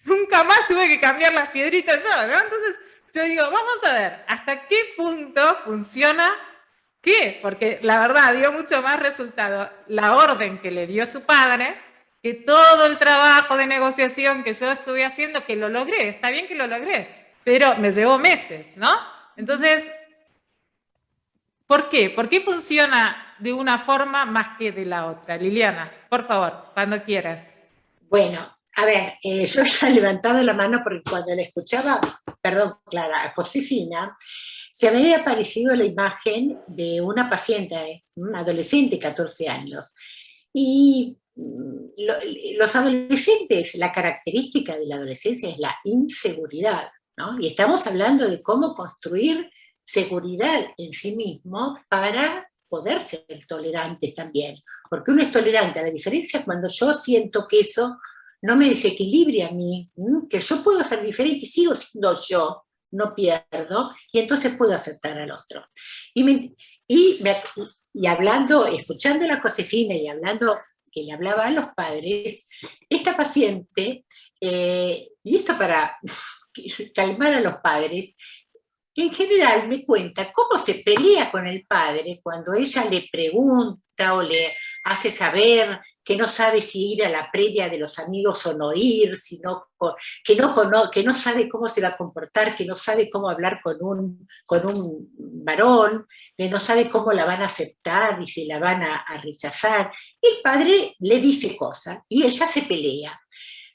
S1: Nunca más tuve que cambiar las piedritas yo, ¿no? Entonces yo digo, vamos a ver, ¿hasta qué punto funciona qué? Porque la verdad dio mucho más resultado la orden que le dio su padre que todo el trabajo de negociación que yo estuve haciendo, que lo logré, está bien que lo logré, pero me llevó meses, ¿no? Entonces, ¿por qué? ¿Por qué funciona de una forma más que de la otra? Liliana, por favor, cuando quieras.
S3: Bueno, a ver, yo había levantado la mano porque cuando la escuchaba, perdón, Clara, a Josefina, se me había aparecido la imagen de una paciente, una adolescente, 14 años. Y los adolescentes, la característica de la adolescencia es la inseguridad, ¿no? Y estamos hablando de cómo construir seguridad en sí mismo para poder ser tolerantes también. Porque uno es tolerante, a la diferencia cuando yo siento que eso no me desequilibre a mí, que yo puedo ser diferente y sigo siendo yo, no pierdo, y entonces puedo aceptar al otro. Y hablando, escuchando a la Josefina y hablando que le hablaba a los padres, esta paciente, y esto para calmar a los padres, en general me cuenta cómo se pelea con el padre cuando ella le pregunta o le hace saber que no sabe si ir a la previa de los amigos o no ir, que no sabe cómo se va a comportar, que no sabe cómo hablar con un varón, que no sabe cómo la van a aceptar y si la van a rechazar. El padre le dice cosas y ella se pelea.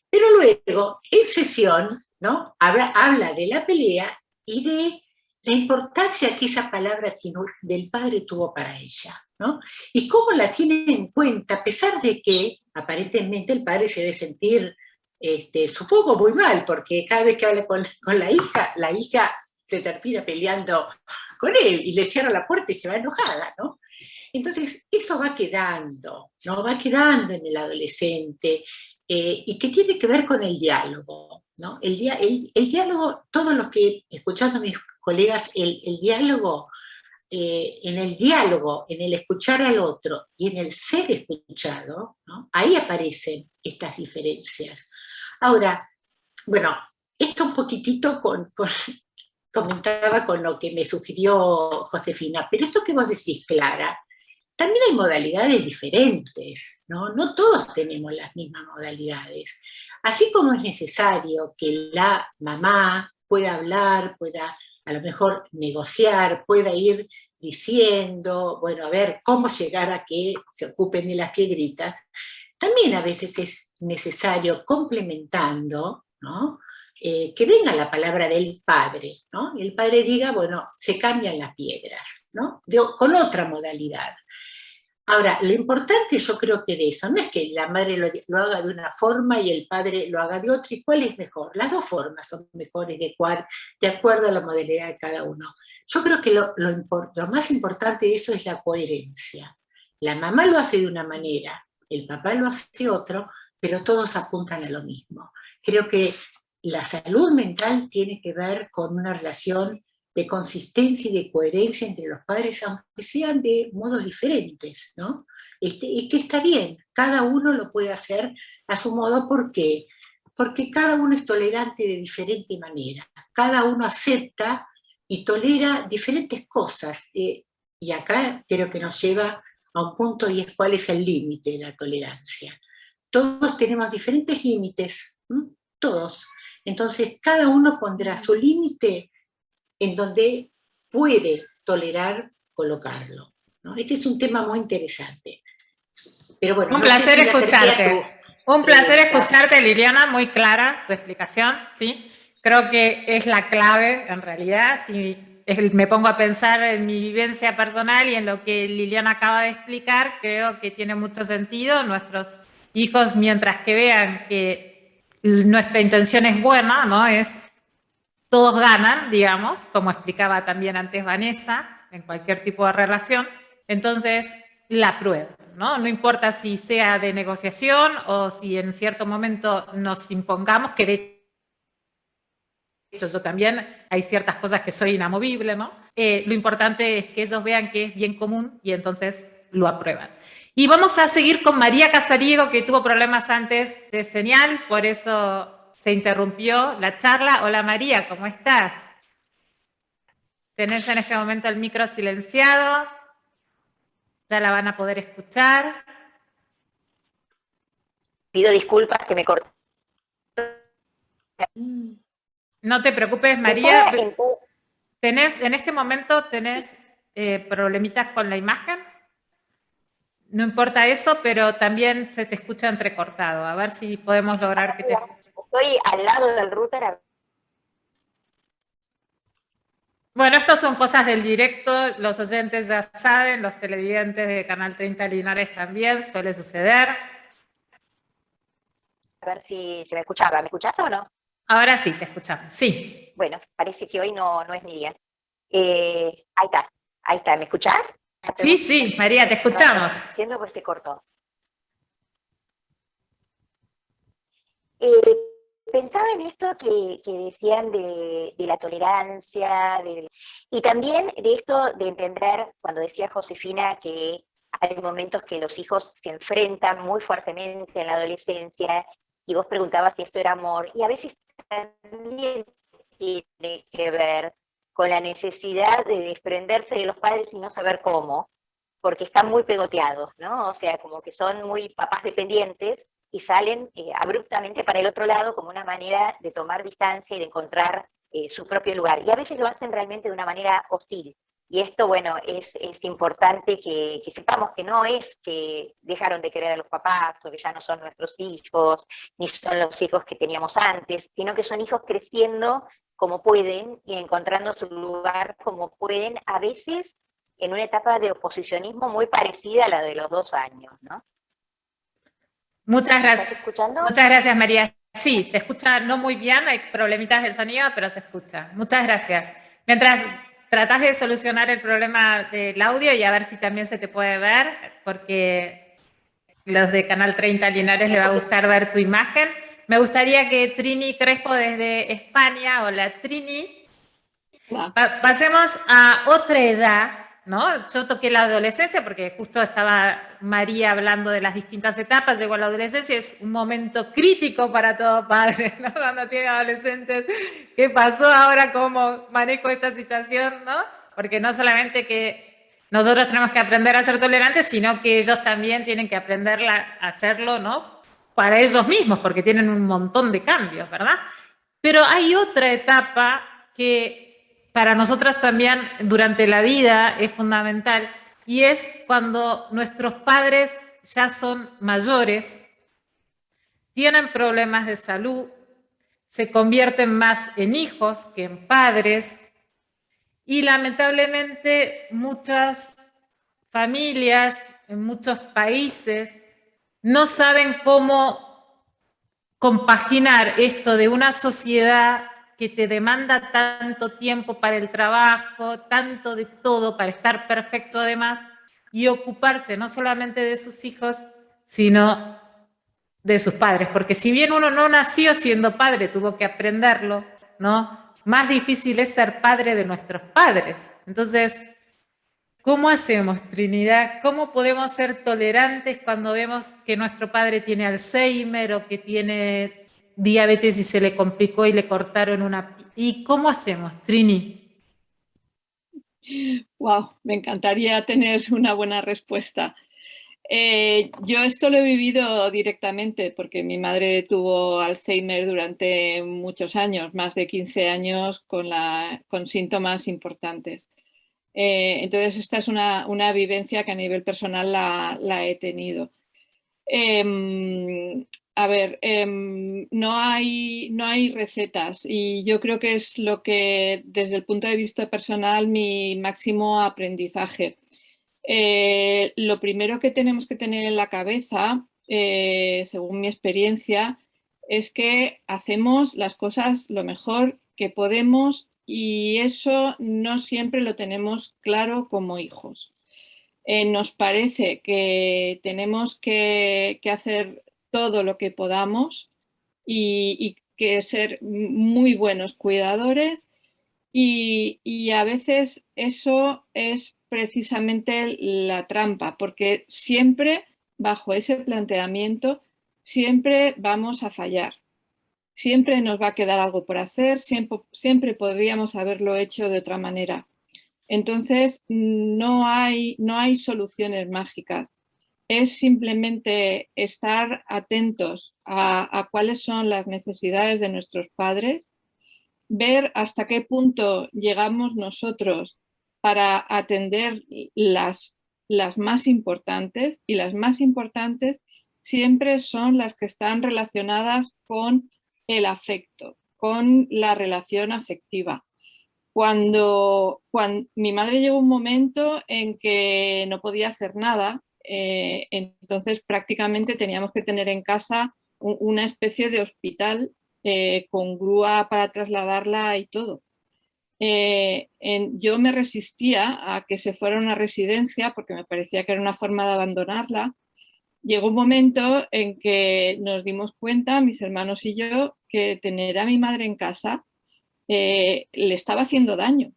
S3: Pero luego, en sesión, ¿no? Habla de la pelea y de la importancia que esa palabra del padre tuvo para ella, ¿no? Y cómo la tiene en cuenta, a pesar de que aparentemente el padre se debe sentir, supongo, muy mal, porque cada vez que habla con la hija se termina peleando con él y le cierra la puerta y se va enojada, ¿no? Entonces, eso va quedando, ¿no? Va quedando en el adolescente, y que tiene que ver con el diálogo, ¿no? El diálogo, todos los que, escuchando a mis colegas, el diálogo, en el escuchar al otro y en el ser escuchado, ¿no? Ahí aparecen estas diferencias. Ahora, bueno, esto un poquitito comentaba con lo que me sugirió Josefina, pero esto que vos decís, Clara, también hay modalidades diferentes, ¿no? No todos tenemos las mismas modalidades. Así como es necesario que la mamá pueda hablar, pueda a lo mejor negociar, pueda ir diciendo, bueno, a ver, cómo llegar a que se ocupen de las piedritas, también a veces es necesario, complementando, ¿no? Que venga la palabra del padre, ¿no? Y el padre diga, bueno, se cambian las piedras, ¿no? Con otra modalidad. Ahora, lo importante yo creo que de eso no es que la madre lo haga de una forma y el padre lo haga de otra, y cuál es mejor. Las dos formas son mejores de acuerdo a la modalidad de cada uno. Yo creo que lo más importante de eso es la coherencia. La mamá lo hace de una manera, el papá lo hace de otro, pero todos apuntan a lo mismo. Creo que la salud mental tiene que ver con una relación de consistencia y de coherencia entre los padres, aunque sean de modos diferentes, ¿no? Y que está bien, cada uno lo puede hacer a su modo. ¿Por qué? Porque cada uno es tolerante de diferente manera, cada uno acepta y tolera diferentes cosas, y acá creo que nos lleva a un punto, y es cuál es el límite de la tolerancia. Todos tenemos diferentes límites, ¿m? Todos. Entonces, cada uno pondrá su límite en donde puede tolerar colocarlo, ¿no? Este es un tema muy interesante. Pero bueno,
S1: un placer escucharte. Un placer escucharte, Liliana, muy clara tu explicación, ¿sí? Creo que es la clave, en realidad, si me pongo a pensar en mi vivencia personal y en lo que Liliana acaba de explicar, creo que tiene mucho sentido. Nuestros hijos, mientras que vean que nuestra intención es buena, ¿no? Todos ganan, digamos, como explicaba también antes Vanessa, en cualquier tipo de relación, entonces la prueba, ¿no? No importa si sea de negociación o si en cierto momento nos impongamos, que de hecho yo también hay ciertas cosas que soy inamovible, ¿no? Lo importante es que ellos vean que es bien común y entonces lo aprueban. Y vamos a seguir con María Casariego, que tuvo problemas antes de señal, por eso se interrumpió la charla. Hola María, ¿cómo estás? Tenés en este momento el micro silenciado. Ya la van a poder escuchar.
S4: Pido disculpas, se me cortó.
S1: No te preocupes, María. En este momento tenés problemitas con la imagen. No importa eso, pero también se te escucha entrecortado. A ver si podemos lograr que te...
S4: Estoy al lado del router.
S1: Bueno, estas son cosas del directo, los oyentes ya saben, los televidentes de Canal 30 Linares también, suele suceder.
S4: A ver si se me escuchaba. ¿Me escuchás o no?
S1: Ahora sí, te escuchamos, sí.
S4: Bueno, parece que hoy no es mi día. Ahí está, ¿me escuchás?
S1: Sí, sí, María, te escuchamos.
S4: Siendo pues se cortó. Pensaba en esto que decían de la tolerancia, y también de esto de entender, cuando decía Josefina, que hay momentos que los hijos se enfrentan muy fuertemente en la adolescencia, y vos preguntabas si esto era amor, y a veces también tiene que ver con la necesidad de desprenderse de los padres y no saber cómo, porque están muy pegoteados, ¿no? O sea, como que son muy papás dependientes y salen abruptamente para el otro lado como una manera de tomar distancia y de encontrar su propio lugar. Y a veces lo hacen realmente de una manera hostil. Y esto, bueno, es importante que sepamos que no es que dejaron de querer a los papás o que ya no son nuestros hijos, ni son los hijos que teníamos antes, sino que son hijos creciendo como pueden y encontrando su lugar como pueden, a veces en una etapa de oposicionismo muy parecida a la de los 2 años, ¿no?
S1: Muchas gracias.
S4: ¿Estás escuchando?
S1: Muchas gracias, María. Sí, se escucha no muy bien, hay problemitas del sonido, pero se escucha. Muchas gracias. Mientras tratás de solucionar el problema del audio y a ver si también se te puede ver, porque los de Canal 30 Linares les va a gustar ver tu imagen. Me gustaría que Trini Crespo desde España, hola Trini, pasemos a otra edad, ¿no? Yo toqué la adolescencia porque justo estaba María hablando de las distintas etapas, llegó a la adolescencia, es un momento crítico para todo padre, ¿no? Cuando tiene adolescentes, ¿qué pasó ahora? ¿Cómo manejo esta situación? ¿No? Porque no solamente que nosotros tenemos que aprender a ser tolerantes, sino que ellos también tienen que aprender a hacerlo, ¿no? Para ellos mismos, porque tienen un montón de cambios, ¿verdad? Pero hay otra etapa que para nosotras también durante la vida es fundamental, y es cuando nuestros padres ya son mayores, tienen problemas de salud, se convierten más en hijos que en padres, y lamentablemente muchas familias en muchos países no saben cómo compaginar esto de una sociedad que te demanda tanto tiempo para el trabajo, tanto de todo para estar perfecto además, y ocuparse no solamente de sus hijos, sino de sus padres. Porque si bien uno no nació siendo padre, tuvo que aprenderlo, ¿no? Más difícil es ser padre de nuestros padres. Entonces, ¿cómo hacemos, Trinidad? ¿Cómo podemos ser tolerantes cuando vemos que nuestro padre tiene Alzheimer o que tiene diabetes y se le complicó y le cortaron una... ¿Y cómo hacemos, Trini?
S6: Wow, me encantaría tener una buena respuesta. Yo esto lo he vivido directamente porque mi madre tuvo Alzheimer durante muchos años, más de 15 años con síntomas importantes. Entonces esta es una vivencia que a nivel personal la he tenido. A ver, no hay recetas y yo creo que es lo que desde el punto de vista personal mi máximo aprendizaje. Lo primero que tenemos que tener en la cabeza, según mi experiencia, es que hacemos las cosas lo mejor que podemos y eso no siempre lo tenemos claro como hijos. Nos parece que tenemos que hacer todo lo que podamos y que ser muy buenos cuidadores y a veces eso es precisamente la trampa, porque siempre bajo ese planteamiento, siempre vamos a fallar. Siempre nos va a quedar algo por hacer, siempre podríamos haberlo hecho de otra manera. Entonces, no hay soluciones mágicas. es simplemente estar atentos a cuáles son las necesidades de nuestros padres, ver hasta qué punto llegamos nosotros para atender las más importantes, y las más importantes siempre son las que están relacionadas con el afecto, con la relación afectiva. Cuando mi madre llegó un momento en que no podía hacer nada, entonces prácticamente teníamos que tener en casa una especie de hospital con grúa para trasladarla y todo. Yo me resistía a que se fuera a una residencia porque me parecía que era una forma de abandonarla. Llegó un momento en que nos dimos cuenta, mis hermanos y yo, que tener a mi madre en casa le estaba haciendo daño,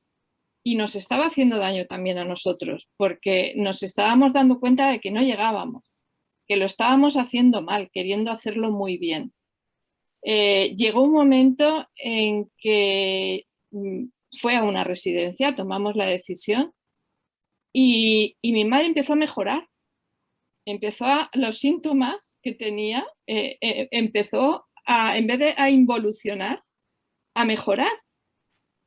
S6: y nos estaba haciendo daño también a nosotros, porque nos estábamos dando cuenta de que no llegábamos, que lo estábamos haciendo mal, queriendo hacerlo muy bien. Llegó un momento en que fue a una residencia, tomamos la decisión, y mi madre empezó a mejorar. Los síntomas que tenía, empezó en vez de a involucionar, a mejorar.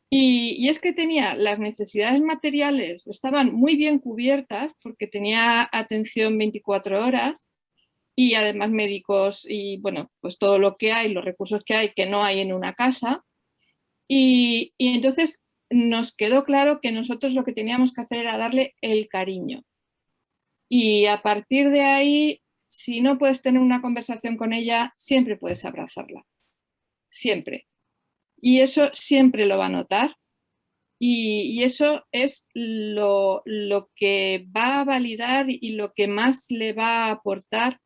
S6: Y es que tenía las necesidades materiales, estaban muy bien cubiertas porque tenía atención 24 horas y además médicos y bueno, pues todo lo que hay, los recursos que hay, que no hay en una casa. Y entonces nos quedó claro que nosotros lo que teníamos que hacer era darle el cariño. Y a partir de ahí, si no puedes tener una conversación con ella, siempre puedes abrazarla. Siempre. Y eso siempre lo va a notar. Y eso es lo que va a validar y lo que más le va a aportar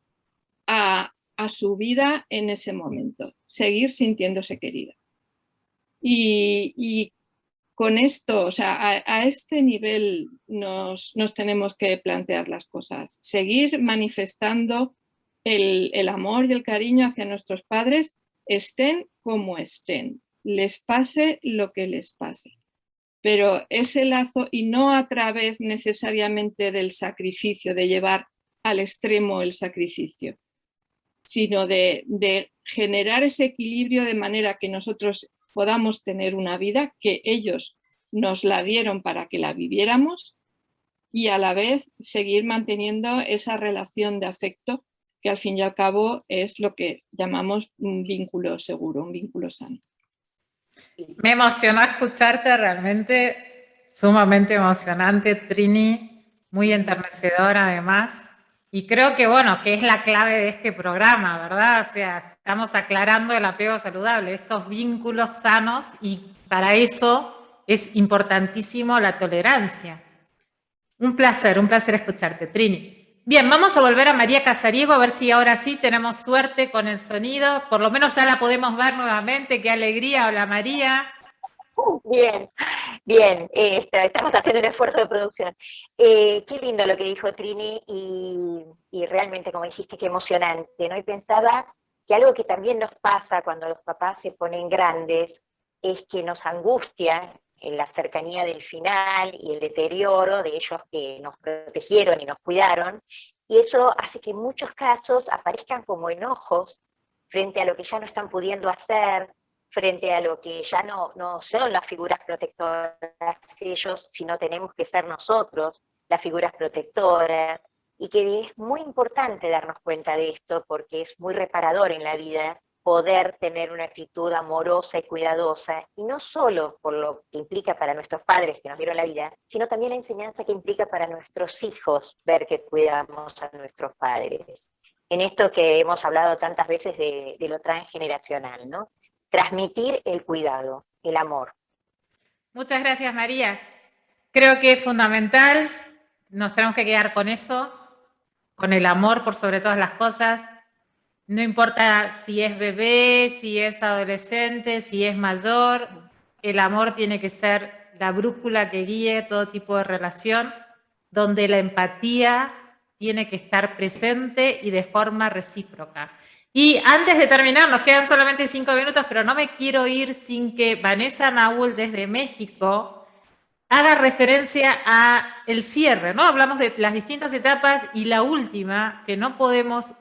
S6: a su vida en ese momento. Seguir sintiéndose querida. Y con esto, o sea, a este nivel nos tenemos que plantear las cosas. Seguir manifestando el amor y el cariño hacia nuestros padres, estén como estén, les pase lo que les pase. Pero ese lazo, y no a través necesariamente del sacrificio, de llevar al extremo el sacrificio, sino de generar ese equilibrio de manera que nosotros podamos tener una vida que ellos nos la dieron para que la viviéramos, y a la vez seguir manteniendo esa relación de afecto que al fin y al cabo es lo que llamamos un vínculo seguro, un vínculo sano.
S1: Me emocionó escucharte, realmente sumamente emocionante, Trini, muy enternecedora además. Y creo que, bueno, que es la clave de este programa, ¿verdad? O sea, estamos aclarando el apego saludable, estos vínculos sanos, y para eso es importantísimo la tolerancia. Un placer escucharte, Trini. Bien, vamos a volver a María Casariego, a ver si ahora sí tenemos suerte con el sonido. Por lo menos ya la podemos ver nuevamente. ¡Qué alegría! Hola, María.
S4: Bien, bien. Estamos haciendo un esfuerzo de producción. Qué lindo lo que dijo Trini y realmente, como dijiste, qué emocionante, ¿no? Y pensaba que algo que también nos pasa cuando los papás se ponen grandes es que nos angustia en la cercanía del final y el deterioro de ellos que nos protegieron y nos cuidaron, y eso hace que en muchos casos aparezcan como enojos frente a lo que ya no están pudiendo hacer, frente a lo que ya no son las figuras protectoras ellos, sino tenemos que ser nosotros las figuras protectoras, y que es muy importante darnos cuenta de esto porque es muy reparador en la vida poder tener una actitud amorosa y cuidadosa, y no solo por lo que implica para nuestros padres que nos dieron la vida, sino también la enseñanza que implica para nuestros hijos ver que cuidamos a nuestros padres. En esto que hemos hablado tantas veces de lo transgeneracional, ¿no? Transmitir el cuidado, el amor.
S1: Muchas gracias, María. Creo que es fundamental, nos tenemos que quedar con eso, con el amor por sobre todas las cosas. No importa si es bebé, si es adolescente, si es mayor, el amor tiene que ser la brújula que guíe todo tipo de relación, donde la empatía tiene que estar presente y de forma recíproca. Y antes de terminar, nos quedan solamente 5 minutos, pero no me quiero ir sin que Vanessa Nahuel desde México haga referencia a el cierre, ¿no? Hablamos de las distintas etapas y la última, que no podemos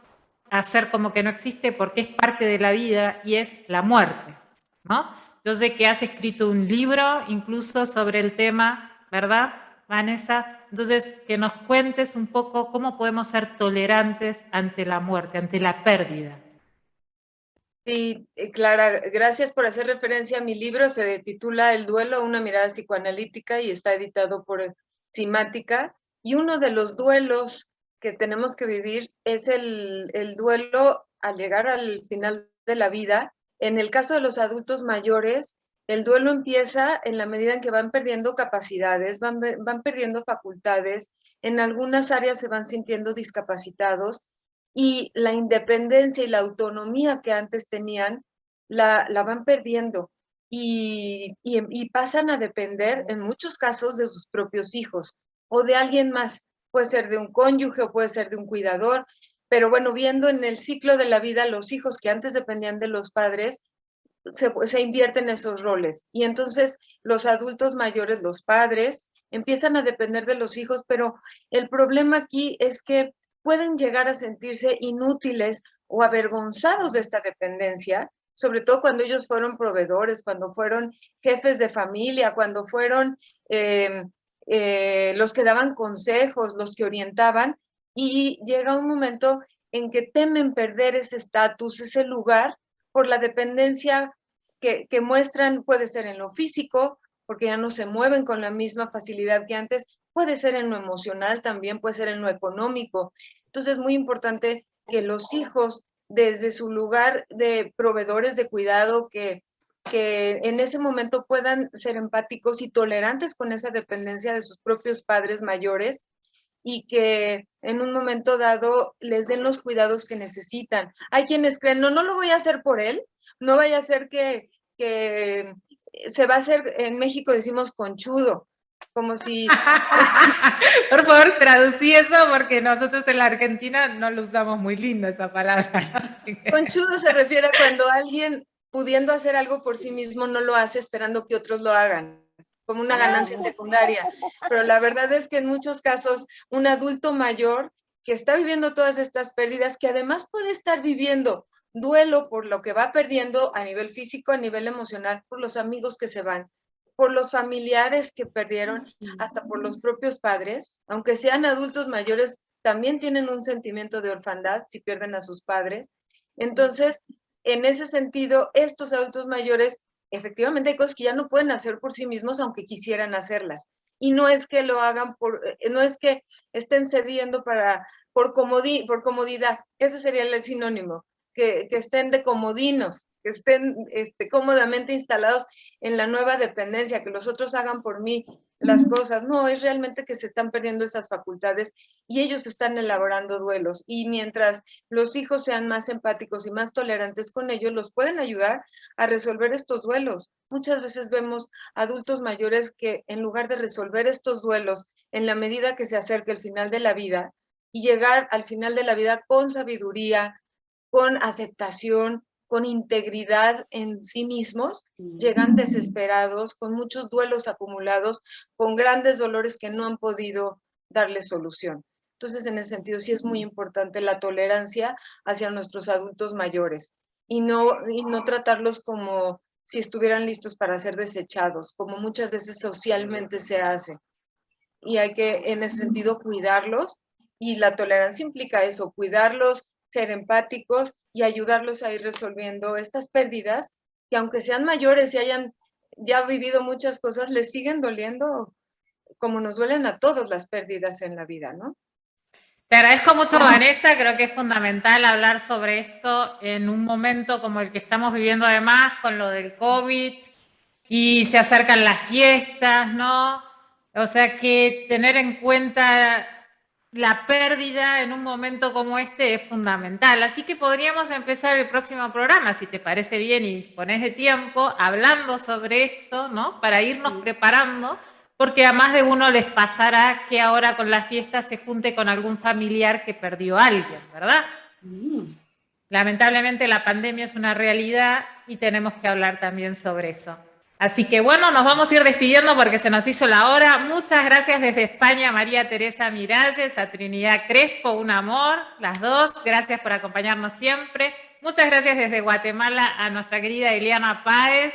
S1: hacer como que no existe porque es parte de la vida y es la muerte, ¿no? Yo sé que has escrito un libro incluso sobre el tema, ¿verdad, Vanessa? Entonces, que nos cuentes un poco cómo podemos ser tolerantes ante la muerte, ante la pérdida.
S2: Sí, Clara, gracias por hacer referencia a mi libro. Se titula El duelo, una mirada psicoanalítica y está editado por Simática. Y uno de los duelos que tenemos que vivir es el duelo al llegar al final de la vida. En el caso de los adultos mayores, el duelo empieza en la medida en que van perdiendo capacidades, van perdiendo facultades, en algunas áreas se van sintiendo discapacitados y la independencia y la autonomía que antes tenían la van perdiendo y pasan a depender en muchos casos de sus propios hijos o de alguien más. Puede ser de un cónyuge o puede ser de un cuidador, pero bueno, viendo en el ciclo de la vida, los hijos que antes dependían de los padres, se invierten esos roles. Y entonces los adultos mayores, los padres, empiezan a depender de los hijos, pero el problema aquí es que pueden llegar a sentirse inútiles o avergonzados de esta dependencia, sobre todo cuando ellos fueron proveedores, cuando fueron jefes de familia, cuando fueron los que daban consejos, los que orientaban, y llega un momento en que temen perder ese estatus, ese lugar, por la dependencia que muestran, puede ser en lo físico, porque ya no se mueven con la misma facilidad que antes, puede ser en lo emocional también, puede ser en lo económico. Entonces es muy importante que los hijos, desde su lugar de proveedores de cuidado, que en ese momento puedan ser empáticos y tolerantes con esa dependencia de sus propios padres mayores y que en un momento dado les den los cuidados que necesitan. Hay quienes creen, no lo voy a hacer por él, no vaya a ser que se va a hacer, en México decimos conchudo, como si...
S1: Por favor, traducí eso porque nosotros en la Argentina no lo usamos muy lindo esa palabra.
S2: Conchudo se refiere a cuando alguien pudiendo hacer algo por sí mismo no lo hace esperando que otros lo hagan, como una ganancia secundaria. Pero la verdad es que en muchos casos un adulto mayor que está viviendo todas estas pérdidas, que además puede estar viviendo duelo por lo que va perdiendo a nivel físico, a nivel emocional, por los amigos que se van, por los familiares que perdieron, hasta por los propios padres, aunque sean adultos mayores, también tienen un sentimiento de orfandad si pierden a sus padres. Entonces, en ese sentido, estos adultos mayores, efectivamente hay cosas que ya no pueden hacer por sí mismos, aunque quisieran hacerlas. Y no es que lo hagan no es que estén cediendo por comodidad, eso sería el sinónimo, que estén de comodinos, que estén cómodamente instalados en la nueva dependencia, que los otros hagan por mí las cosas. No, es realmente que se están perdiendo esas facultades y ellos están elaborando duelos. Y mientras los hijos sean más empáticos y más tolerantes con ellos, los pueden ayudar a resolver estos duelos. Muchas veces vemos adultos mayores que en lugar de resolver estos duelos en la medida que se acerca el final de la vida y llegar al final de la vida con sabiduría, con aceptación, con integridad en sí mismos, llegan desesperados, con muchos duelos acumulados, con grandes dolores que no han podido darle solución. Entonces, en ese sentido, sí es muy importante la tolerancia hacia nuestros adultos mayores y no tratarlos como si estuvieran listos para ser desechados, como muchas veces socialmente se hace. Y hay que, en ese sentido, cuidarlos, y la tolerancia implica eso, cuidarlos, ser empáticos y ayudarlos a ir resolviendo estas pérdidas que aunque sean mayores y hayan ya vivido muchas cosas, les siguen doliendo como nos duelen a todos las pérdidas en la vida, ¿no?
S1: Te agradezco mucho, Vanessa, creo que es fundamental hablar sobre esto en un momento como el que estamos viviendo además con lo del COVID y se acercan las fiestas, ¿no? O sea que tener en cuenta la pérdida en un momento como este es fundamental. Así que podríamos empezar el próximo programa, si te parece bien y dispones de tiempo, hablando sobre esto, ¿no? Para irnos preparando, porque a más de uno les pasará que ahora con la fiesta se junte con algún familiar que perdió a alguien, ¿verdad? Lamentablemente la pandemia es una realidad y tenemos que hablar también sobre eso. Así que bueno, nos vamos a ir despidiendo porque se nos hizo la hora. Muchas gracias desde España, María Teresa Miralles, a Trinidad Crespo, un amor, las dos. Gracias por acompañarnos siempre. Muchas gracias desde Guatemala a nuestra querida Ileana Páez.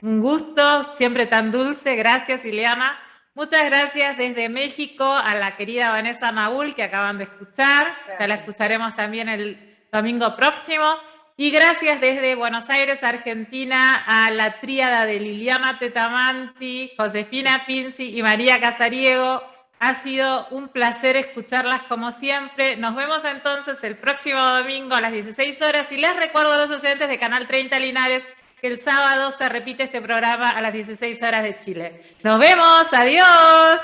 S1: Un gusto, siempre tan dulce. Gracias, Ileana. Muchas gracias desde México a la querida Vanessa Naúl, que acaban de escuchar. Gracias. Ya la escucharemos también el domingo próximo. Y gracias desde Buenos Aires, Argentina, a la tríada de Liliana Tetamanti, Josefina Pinzi y María Casariego. Ha sido un placer escucharlas como siempre. Nos vemos entonces el próximo domingo a las 16 horas. Y les recuerdo a los oyentes de Canal 30 Linares que el sábado se repite este programa a las 16 horas de Chile. ¡Nos vemos! ¡Adiós!